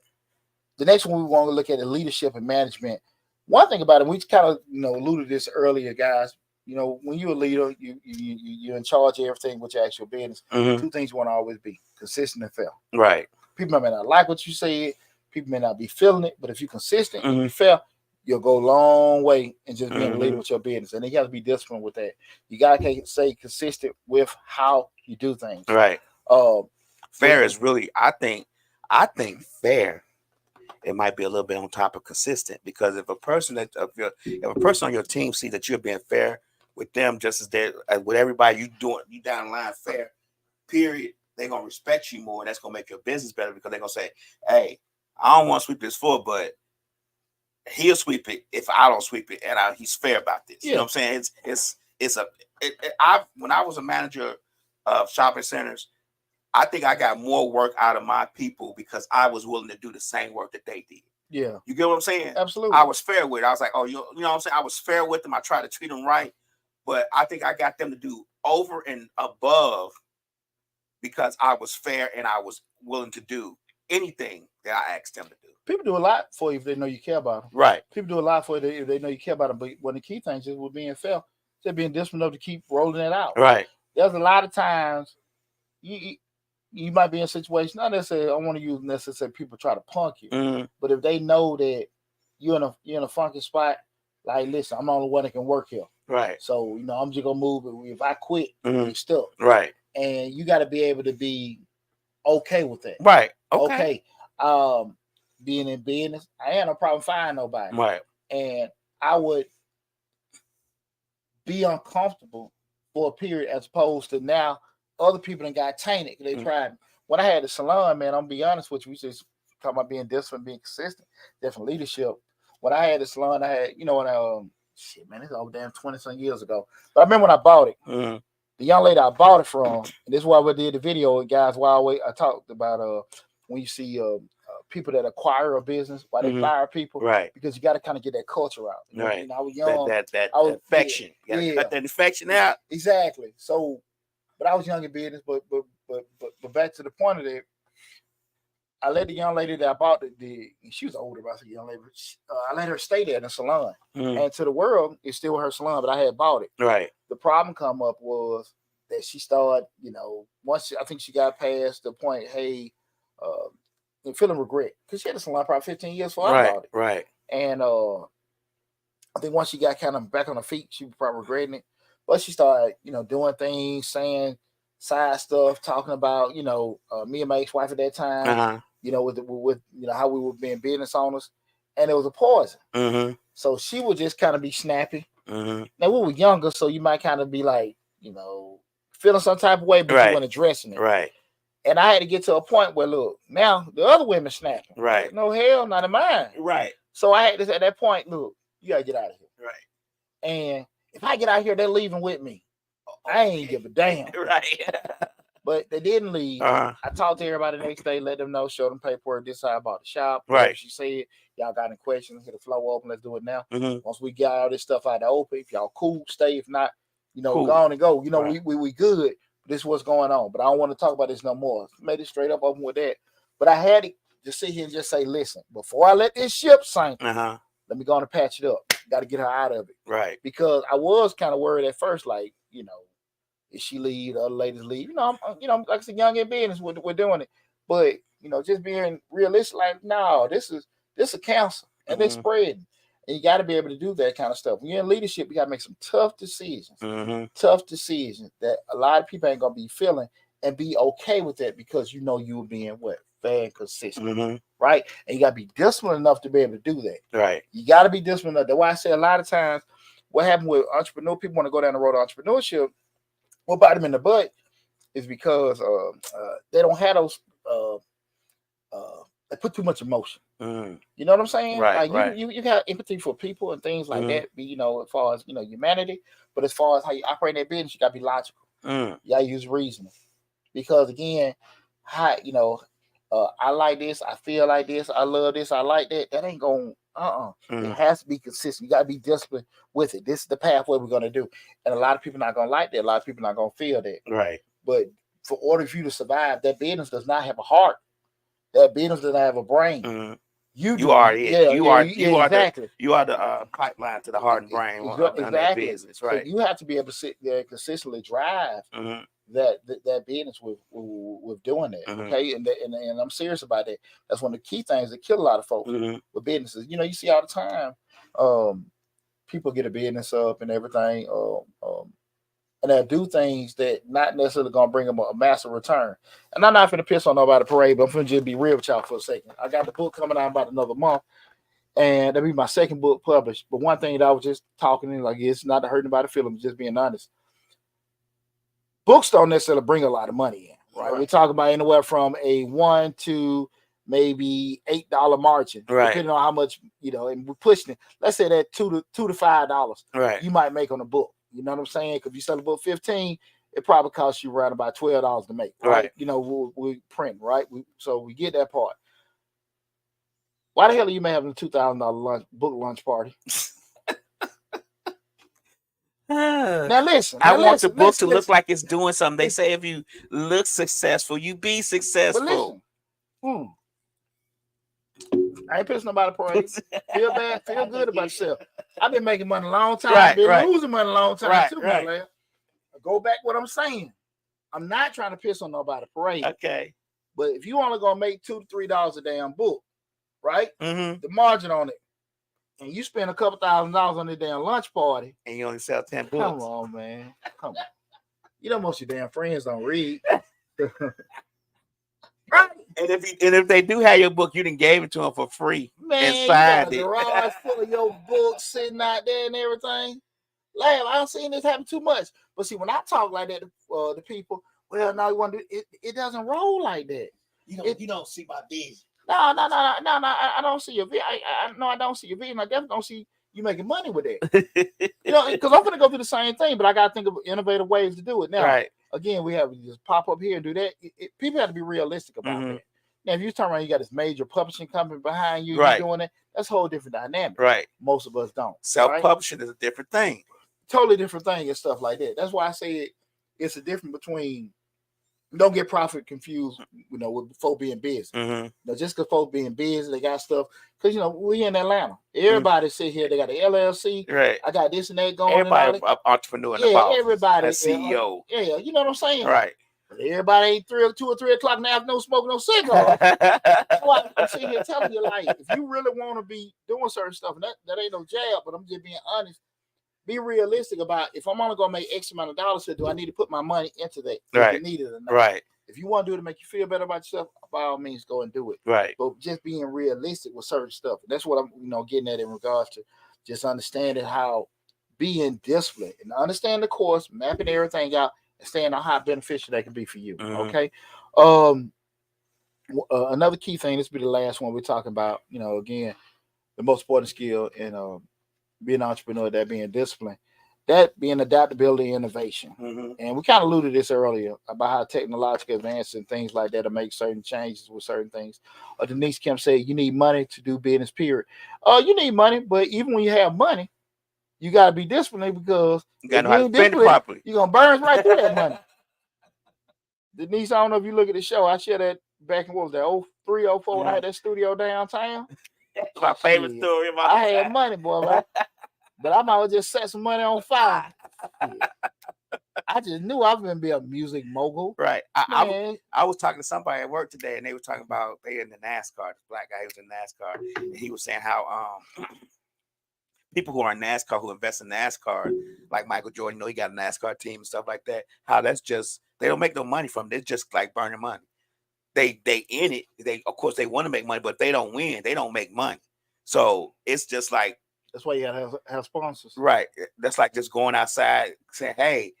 Speaker 1: the next one we want to look at is leadership and management. One thing about it, we kind of alluded to this earlier, guys. When you're a leader, you're in charge of everything with your actual business. Two things you want to always be: consistent and fair.
Speaker 2: Right.
Speaker 1: People may not like what you said. People may not be feeling it, but if you're consistent and you're fair, you'll go a long way in just being a leader with your business. And you got to be disciplined with that. You got to stay consistent with how you do things.
Speaker 2: Right. Fair is really, I think fair. It might be a little bit on top of consistent, because if a person on your team see that you're being fair with them, just as with everybody, you down the line fair, period, they're gonna respect you more, and that's gonna make your business better, because they're gonna say, "Hey, I don't want to sweep this floor, but he'll sweep it if I don't sweep it, and he's fair about this." You know what I'm saying? When I was a manager of shopping centers, I think I got more work out of my people because I was willing to do the same work that they did.
Speaker 1: Yeah.
Speaker 2: You get what I'm saying?
Speaker 1: Absolutely.
Speaker 2: I was fair with it. I was like, you know what I'm saying? I was fair with them. I tried to treat them right. But I think I got them to do over and above because I was fair and I was willing to do anything that I asked them to do.
Speaker 1: People do a lot for you if they know you care about them.
Speaker 2: Right.
Speaker 1: People do a lot for you if they know you care about them. But one of the key things is with being fair, just being disciplined enough to keep rolling it out.
Speaker 2: Right.
Speaker 1: There's a lot of times you might be in a situation, not necessarily, I don't want to use necessarily people try to punk you, but if they know that you're in a funky spot, like, listen, I'm the only one that can work here.
Speaker 2: Right.
Speaker 1: So, I'm just going to move it. If I quit, you're stuck.
Speaker 2: Right.
Speaker 1: And you got to be able to be okay with that.
Speaker 2: Right. Okay.
Speaker 1: Being in business, I ain't no problem finding nobody.
Speaker 2: Right.
Speaker 1: And I would be uncomfortable for a period as opposed to now other people that got tainted. They tried. When I had the salon, man, I'm going to be honest with you, we just talking about being disciplined, being consistent, different leadership. When I had the salon, I had, it's over damn 20-some years ago. But I remember when I bought it, the young lady I bought it from, and this is why we did the video, guys, I talked about when you see people that acquire a business, why they
Speaker 2: Mhm.
Speaker 1: fire people,
Speaker 2: Right.
Speaker 1: because you got to kind of get that culture out. You know,
Speaker 2: Right.
Speaker 1: you know, I was young.
Speaker 2: That
Speaker 1: I was,
Speaker 2: infection. You gotta cut that infection out.
Speaker 1: Exactly. So, but I was young in business. But back to the point of that, I let the young lady that I bought she was older, but I said young lady. I let her stay there in the salon, and to the world, it's still her salon, but I had bought it.
Speaker 2: Right.
Speaker 1: The problem come up was that she started, once I think she got past the point, hey, and feeling regret, because she had a salon probably 15 years before I bought it.
Speaker 2: Right.
Speaker 1: And I think once she got kind of back on her feet, she was probably regretting it. But she started, doing things, saying side stuff, talking about, me and my ex-wife at that time, with how we were being business owners, and it was a poison.
Speaker 2: Mm-hmm.
Speaker 1: So she would just kind of be snappy.
Speaker 2: Mm-hmm.
Speaker 1: Now we were younger, so you might kind of be like, feeling some type of way, but you weren't addressing it.
Speaker 2: Right.
Speaker 1: And I had to get to a point where, look, now the other women snapping.
Speaker 2: Right.
Speaker 1: Like, no hell, not in mine.
Speaker 2: Right.
Speaker 1: So I had to, at that point, look, you gotta get out of here.
Speaker 2: Right.
Speaker 1: And if I get out here, they're leaving with me. I ain't give a damn.
Speaker 2: Right.
Speaker 1: But they didn't leave.
Speaker 2: Uh-huh.
Speaker 1: I talked to everybody the next day, let them know, show them paperwork, this how about the shop.
Speaker 2: Right.
Speaker 1: She said, y'all got any questions, hit the floor open, let's do it now.
Speaker 2: Mm-hmm.
Speaker 1: Once we got all this stuff out of the open, if y'all cool, stay. If not,
Speaker 2: cool.
Speaker 1: Go on and go.
Speaker 2: Right.
Speaker 1: We good. This is what's going on. But I don't want to talk about this no more. Made it straight up open with that. But I had to just sit here and just say, listen, before I let this ship sink, let me go on and patch it up. Got to get her out of it.
Speaker 2: Right.
Speaker 1: Because I was kind of worried at first, like, if she leave, the other ladies leave. I'm like I said, young in business, we're doing it. But, just being realistic, like, no, this is a cancer and it's spreading. And you got to be able to do that kind of stuff. When you're in leadership, you got to make some tough decisions. Tough decisions that a lot of people ain't going to be feeling, and be okay with that, because you were being fair and consistent. Right? And you got to be disciplined enough to be able to do that. Right. You got to be disciplined enough. That's why I say a lot of times what happened with entrepreneur, people want to go down the road of entrepreneurship. What bite them in the butt is because they don't have those. They put too much emotion. You know what I'm saying?
Speaker 2: Right.
Speaker 1: Like you got empathy for people and things like that. As far as humanity, but as far as how you operate that business, you got to be logical. You got to use reasoning, because again, I like this, I feel like this, I love this, I like that. That ain't going. It has to be consistent. You got to be disciplined with it. This is the pathway we're going to do, and a lot of people not going to like that. A lot of people not going to feel that. Right. But for order for you to survive, that business does not have a heart. That business doesn't have a brain. You are it.
Speaker 2: Yeah, you are
Speaker 1: exactly.
Speaker 2: You are the pipeline to the heart and brain of that business, right?
Speaker 1: So you have to be able to sit there and consistently drive that business with doing that. Okay, and I'm serious about that. That's one of the key things that kill a lot of folks with businesses. You see all the time, people get a business up and everything, and they'll do things that not necessarily gonna bring them a massive return. And I'm not finna piss on nobody parade, but I'm finna just be real with y'all for a second. I got the book coming out about another month, and that'll be my second book published. But one thing that I was just talking in, like, it's not to hurt anybody's feelings, just being honest. Books don't necessarily bring a lot of money in, right? We talk about anywhere from a $1 to maybe $8 margin, depending on how much, and we're pushing it. Let's say that $2 to $5 you might make on a book. You know what I'm saying? Because if you sell a book 15, it probably costs you around about $12 to make. Right. We print, right? So we get that part. Why the hell are you having a $2,000 book lunch party? Now listen.
Speaker 2: I want the book to look like it's doing something. They say if you look successful, you be successful.
Speaker 1: I ain't pissing nobody parade. Feel bad, feel good about yourself. I've been making money a long time. I've been losing money a long time too, my man. Go back what I'm saying. I'm not trying to piss on nobody parade.
Speaker 2: Okay.
Speaker 1: But if you only gonna make $2 to $3 a damn book, right? The margin on it, and you spend a couple $1,000s on the damn lunch party,
Speaker 2: and you only sell 10 books.
Speaker 1: Come on, man. Come on. Most of your damn friends don't read. Right.
Speaker 2: And if they do have your book, you done gave it to them for free.
Speaker 1: Man,
Speaker 2: and signed
Speaker 1: you got a garage full of your books sitting out there and everything. Like, I don't see this happen too much. But see, when I talk like that to people, well, now you want to do it. It doesn't roll like that.
Speaker 3: You don't see my vision.
Speaker 1: No. I don't see your vision. I don't see your vision. I definitely don't see you making money with that. Because I'm going to go through the same thing, but I got to think of innovative ways to do it. Now, again, we have to just pop up here and do that. People have to be realistic about that. Now, if you turn around, you got this major publishing company behind you,
Speaker 2: Right.
Speaker 1: you're doing it. That's a whole different dynamic.
Speaker 2: Right.
Speaker 1: Most of us don't.
Speaker 2: Self-publishing is a different thing.
Speaker 1: Totally different thing and stuff like that. That's why I say it's a difference between. Don't get profit confused, with folk being busy. Just because folk being busy, they got stuff. Because we in Atlanta. Everybody sit here. They got the LLC.
Speaker 2: Right.
Speaker 1: I got this and that going.
Speaker 2: Everybody, an entrepreneur, and a boss,
Speaker 1: everybody,
Speaker 2: a CEO.
Speaker 1: Yeah, you know what I'm saying.
Speaker 2: Right.
Speaker 1: Everybody ain't 2 or 3 o'clock in the afternoon smoking no cigar. That's why I'm sitting here telling you, like, if you really want to be doing certain stuff, and that ain't no jab, but I'm just being honest. Be realistic about if I'm only gonna make X amount of dollars, do I need to put my money into that?
Speaker 2: Right.
Speaker 1: If you need it or not.
Speaker 2: Right.
Speaker 1: If you want to do it to make you feel better about yourself, by all means, go and do it.
Speaker 2: Right.
Speaker 1: But just being realistic with certain stuff. That's what I'm, getting at in regards to just understanding how being disciplined and understand the course, mapping everything out, and staying on how beneficial that can be for you. Okay. Another key thing. This will be the last one we're talking about. Again, the most important skill in being an entrepreneur, that being disciplined, that being adaptability and innovation. And we kind of alluded to this earlier about how technological advances and things like that to make certain changes with certain things. Denise Kim said, you need money to do business, period. You need money, but even when you have money, you got to be disciplined because
Speaker 2: you got to know how to spend it properly.
Speaker 1: You're going to burn right through that money. Denise, I don't know if you look at the show. I shared that back in, what was that, 03, 04, when I had that studio downtown.
Speaker 2: That's my favorite story.
Speaker 1: I had money, boy, right? But I might well just set some money on fire. I just knew I was going to be a music mogul.
Speaker 2: Right. I was talking to somebody at work today, and they were talking about they in the NASCAR. This black guy who was in NASCAR. And he was saying how people who are in NASCAR, who invest in NASCAR, like Michael Jordan, he got a NASCAR team and stuff like that. How that's just, they don't make no money from it. It's just like burning money. They in it. Of course they want to make money, but if they don't win, they don't make money. So it's just like,
Speaker 1: that's why you gotta have sponsors.
Speaker 2: Right. That's like just going outside saying, hey,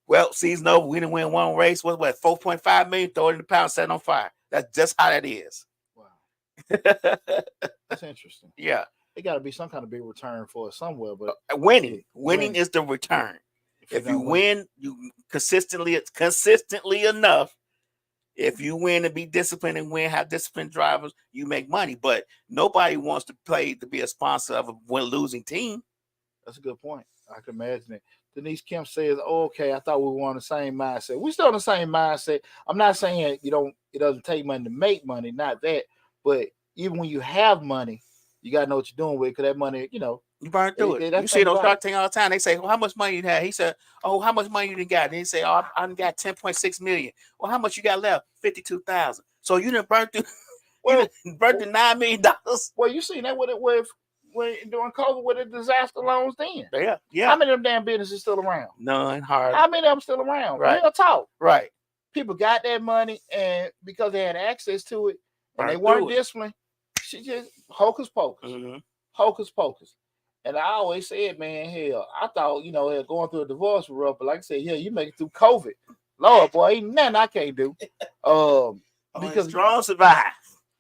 Speaker 2: well, season over, we didn't win one race. What, 4.5 million, throw it in the pound, set it on fire. That's just how that is.
Speaker 1: Wow. That's interesting.
Speaker 2: Yeah.
Speaker 1: It gotta be some kind of big return for it somewhere, but
Speaker 2: winning is the return. If you win, you consistently enough. If you win and be disciplined and have disciplined drivers, you make money. But nobody wants to be a sponsor of a losing team.
Speaker 1: That's a good point. I can imagine it. Denise Kemp says, okay, I thought we were on the same mindset. We're still on the same mindset. I'm not saying it doesn't take money to make money, not that. But even when you have money, you got to know what you're doing with it, because that money,
Speaker 2: you burn through it. You see those Shark Tank all the time. They say, well, how much money you had? He said, oh, how much money you done got? And he say, oh, I done got 10.6 million. Well, how much you got left? 52,000. So you done burn through, burn through $9 million.
Speaker 1: Well, you seen that when during COVID with the disaster loans then.
Speaker 2: Yeah.
Speaker 1: How many of them damn businesses still around?
Speaker 2: None. Hard.
Speaker 1: How many of them still around?
Speaker 2: Right.
Speaker 1: Real talk.
Speaker 2: Right.
Speaker 1: People got that money, and because they had access to it, and they weren't disciplined, she just hocus pocus. Hocus pocus. And I always said, man, hell, I thought, going through a divorce was rough, but like I said, you make it through COVID. Lord, boy, ain't nothing I can't do. Because
Speaker 2: strong survive.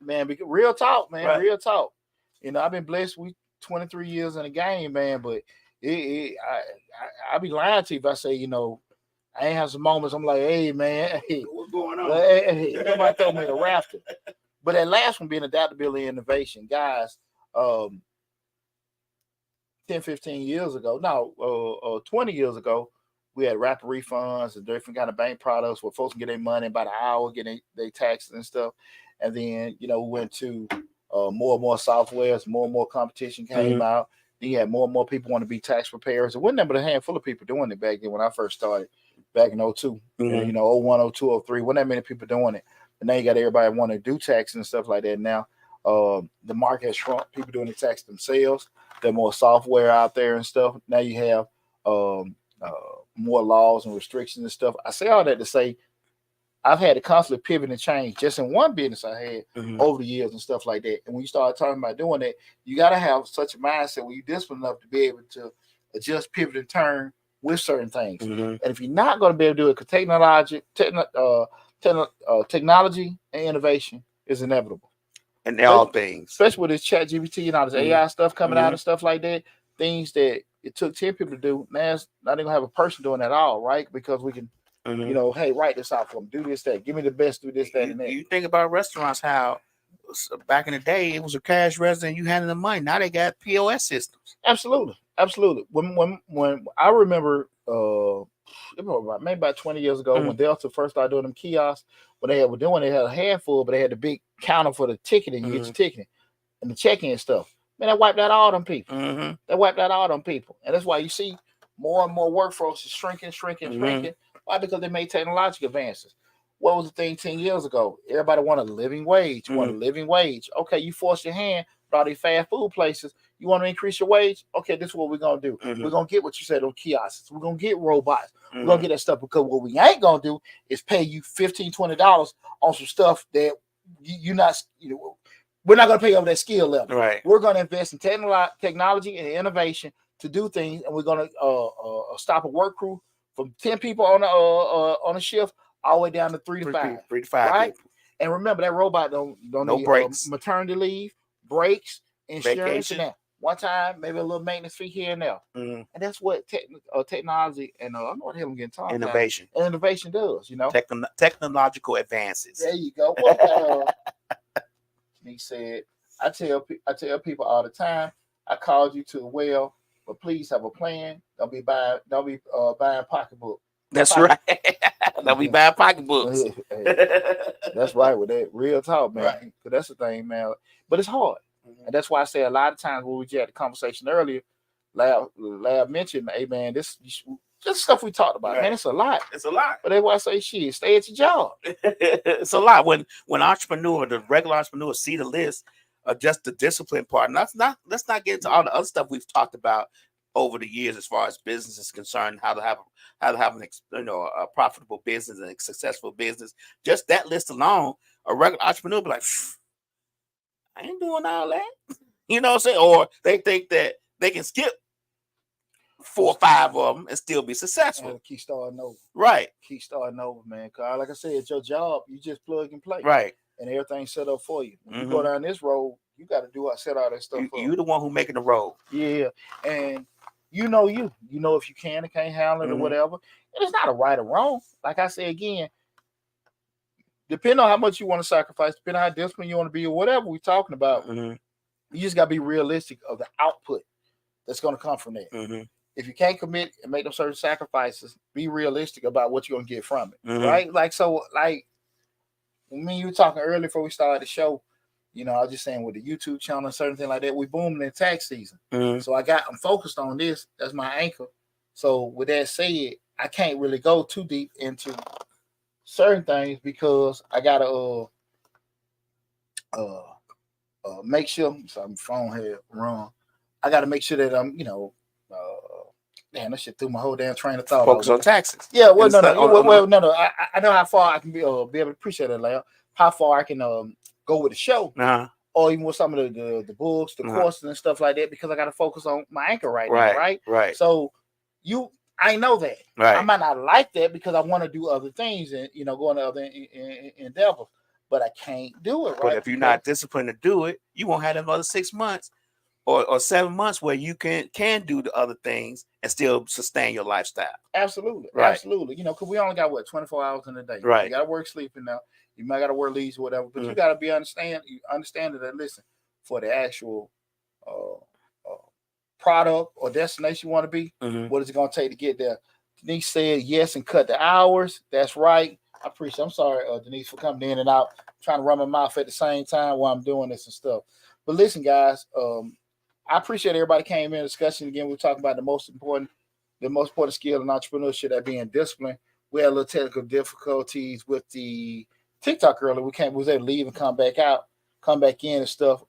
Speaker 1: Man, because real talk, man,
Speaker 2: right.
Speaker 1: Real talk. I've been blessed with 23 years in the game, man, but I be lying to you if I say, I ain't have some moments I'm like, hey, man, hey,
Speaker 2: what's going on?
Speaker 1: Hey, nobody throw me in a rafter. But that last one being adaptability and innovation, guys, 10, 15 years ago, 20 years ago, we had rapid refunds and different kind of bank products where folks can get their money in about an hour, getting their taxes and stuff. And then, we went to more and more softwares, more and more competition came out. Then you had more and more people want to be tax preparers. It wasn't but a handful of people doing it back then when I first started, back in 02. 01, 02, 03. Wasn't that many people doing it. And now you got everybody want to do taxes and stuff like that now. The market has shrunk. People doing the tax themselves. There's more software out there and stuff. Now you have more laws and restrictions and stuff. I say all that to say I've had to constantly pivot and change just in one business I had over the years and stuff like that. And when you start talking about doing that, you got to have such a mindset where you're disciplined enough to be able to adjust, pivot, and turn with certain things. And if you're not going to be able to do it, because technology and innovation is inevitable.
Speaker 2: And they're all things.
Speaker 1: Especially with this chat GPT and all this AI stuff coming out and stuff like that. Things that it took 10 people to do, now it's not even going to have a person doing that all, right? Because we can You know, hey, write this out for me. Do this, that. Give me the best. Do this, that, and that.
Speaker 2: You think about restaurants, how back in the day it was a cash register and you handed the money. Now they got POS systems.
Speaker 1: Absolutely. When I remember, maybe about 20 years ago, when Delta first started doing them kiosks, when they had a handful, but they had the big counter for the ticketing. You get your ticketing and the check-in stuff. Man, that wiped out all them people. That wiped out all them people, and that's why you see more and more workforce is shrinking. Why? Because they made technological advances. What was the thing 10 years ago? Everybody wanted a living wage. Okay, you force your hand with all these fast food places. You want to increase your wage? Okay, this is what we're going to do. We're going to get what you said on kiosks. We're going to get robots. We're going to get that stuff, because what we ain't going to do is pay you $15, $20 on some stuff that you're not, we're not going to pay over that skill level.
Speaker 2: Right.
Speaker 1: We're going to invest in technology and innovation to do things, and we're going to stop a work crew from 10 people on a shift all the way down to 3 to 5.
Speaker 2: 3 to 5.
Speaker 1: Right. People. And remember, that robot don't
Speaker 2: no
Speaker 1: need
Speaker 2: breaks.
Speaker 1: Maternity leave, breaks, insurance,
Speaker 2: vacation.
Speaker 1: and that. One time, maybe a little maintenance fee here and there. And that's what technology and I know what the hell I'm getting talking
Speaker 2: innovation.
Speaker 1: about. Innovation does,
Speaker 2: technological advances.
Speaker 1: There you go. He said, I tell people all the time, I called you to a well, but please have a plan. Don't be buying pocketbook.
Speaker 2: That's right. Don't be buying pocketbooks.
Speaker 1: That's right, with that real talk, man.
Speaker 2: Right.
Speaker 1: That's the thing, man. But it's hard. And that's why I say a lot of times when we had the conversation earlier, Lab mentioned, hey man, this just stuff we talked about, man. It's a lot.
Speaker 2: It's a lot.
Speaker 1: But that's why I say, shit, stay at your job.
Speaker 2: It's a lot. When the regular entrepreneur see the list of just the discipline part, and let's not get into all the other stuff we've talked about over the years as far as business is concerned, how to have a profitable business and a successful business. Just that list alone, a regular entrepreneur be like, I ain't doing all that. You know what I'm saying? Or they think that they can skip 4 or 5 of them and still be successful.
Speaker 1: And keep starting over.
Speaker 2: Right.
Speaker 1: Keep starting over, man. Cause like I said, it's your job. You just plug and play.
Speaker 2: Right.
Speaker 1: And everything's set up for you. When you go down this road, you got to set all that stuff up.
Speaker 2: You're the one who making the road.
Speaker 1: Yeah. And you know if you can or can't handle it or whatever. And it's not a right or wrong. Like I say again, depending on how much you want to sacrifice, depending on how disciplined you want to be or whatever we're talking about, you just got to be realistic of the output that's going to come from that. If you can't commit and make those certain sacrifices, be realistic about what you're going to get from it, right? Like when you were talking earlier before we started the show, I was just saying with the YouTube channel and certain things like that, we booming in tax season. So I'm focused on this. That's my anchor. So with that said, I can't really go too deep into certain things because I gotta make sure. So my phone had run. I gotta make sure that I'm, damn, that shit threw my whole damn train of thought.
Speaker 2: Focus on taxes.
Speaker 1: Yeah, well, no. I know how far I can be able to appreciate it, Leo. How far I can go with the show, or even with some of the books, the courses and stuff like that, because I gotta focus on my anchor now, right?
Speaker 2: Right.
Speaker 1: So I know that.
Speaker 2: Right.
Speaker 1: I might not like that because I want to do other things and go into other endeavors, but I can't do it. Right.
Speaker 2: But if you're not disciplined to do it, you won't have another 6 months or 7 months where you can do the other things and still sustain your lifestyle. Absolutely.
Speaker 1: Right. Absolutely. Because we only got 24 hours in a day.
Speaker 2: Right.
Speaker 1: You got to work sleeping now. You might got to work leaves or whatever, but you got to be understand that. Listen, for the actual product or destination you want to be, what is it going to take to get there? Denise said yes and cut the hours. That's right. I appreciate. I'm sorry, Denise, for coming in and out, trying to run my mouth at the same time while I'm doing this and stuff. But listen, guys, I appreciate everybody came in discussion again. We're talking about the most important skill in entrepreneurship, that being discipline. We had a little technical difficulties with the TikTok earlier. We was able to leave and come back in and stuff.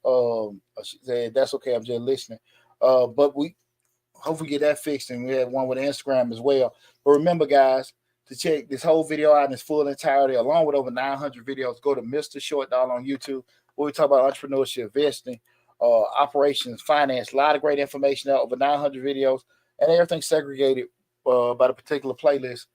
Speaker 1: She said, that's okay. I'm just listening. But we hopefully get that fixed, and we have one with Instagram as well. But remember, guys, to check this whole video out in its full entirety, along with over 900 videos, go to Mr. Short Dollar on YouTube, where we talk about entrepreneurship, investing, operations, finance, a lot of great information out, over 900 videos, and everything segregated by the particular playlist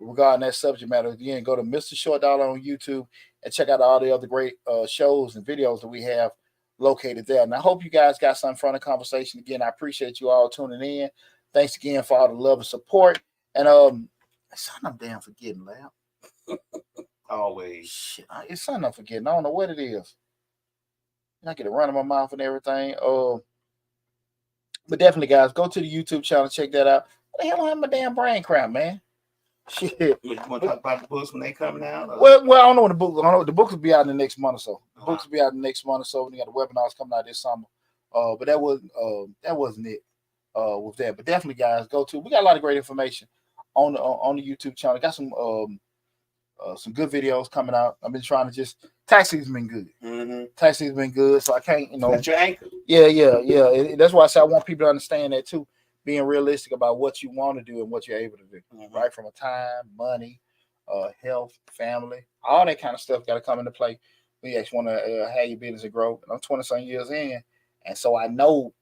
Speaker 1: regarding that subject matter. Again, go to Mr. Short Dollar on YouTube and check out all the other great shows and videos that we have located there. And I hope you guys got something from the conversation. Again, I appreciate you all tuning in. Thanks again for all the love and support. And It's something I'm damn forgetting, Lab.
Speaker 3: Always.
Speaker 1: Shit, it's something I'm forgetting. I don't know what it is. I get a run in my mouth and everything. But definitely, guys, go to the YouTube channel, check that out. What the hell I have my damn brain cramp, man? Shit.
Speaker 3: You want to talk about the books when they coming out? Or?
Speaker 1: Well, I don't know when the book. I don't know. The books will be out in the next month or so. The books will be out in the next month or so. We got the webinars coming out this summer. But that wasn't it. With that, but definitely, guys, go to. We got a lot of great information on the YouTube channel. Got some good videos coming out. I've been trying to just tax season's been good.
Speaker 3: Mm-hmm.
Speaker 1: Tax season's been good, so I can't,
Speaker 3: That's your anchor.
Speaker 1: Yeah. That's why I say I want people to understand that too. Being realistic about what you want to do and what you're able to do, right? From a time, money, health, family, all that kind of stuff got to come into play. We actually want to have your business grow. And I'm 20-some years in, and so I know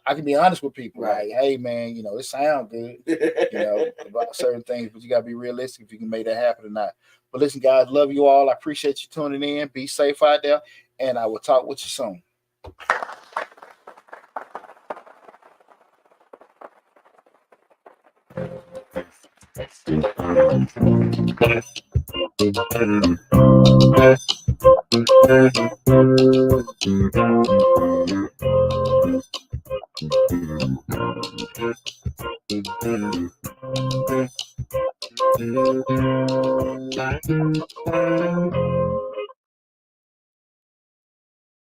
Speaker 1: I can be honest with people.
Speaker 3: Right.
Speaker 1: Like, hey, man, it sounds good, about certain things, but you got to be realistic if you can make that happen or not. But listen, guys, love you all. I appreciate you tuning in. Be safe out there, and I will talk with you soon.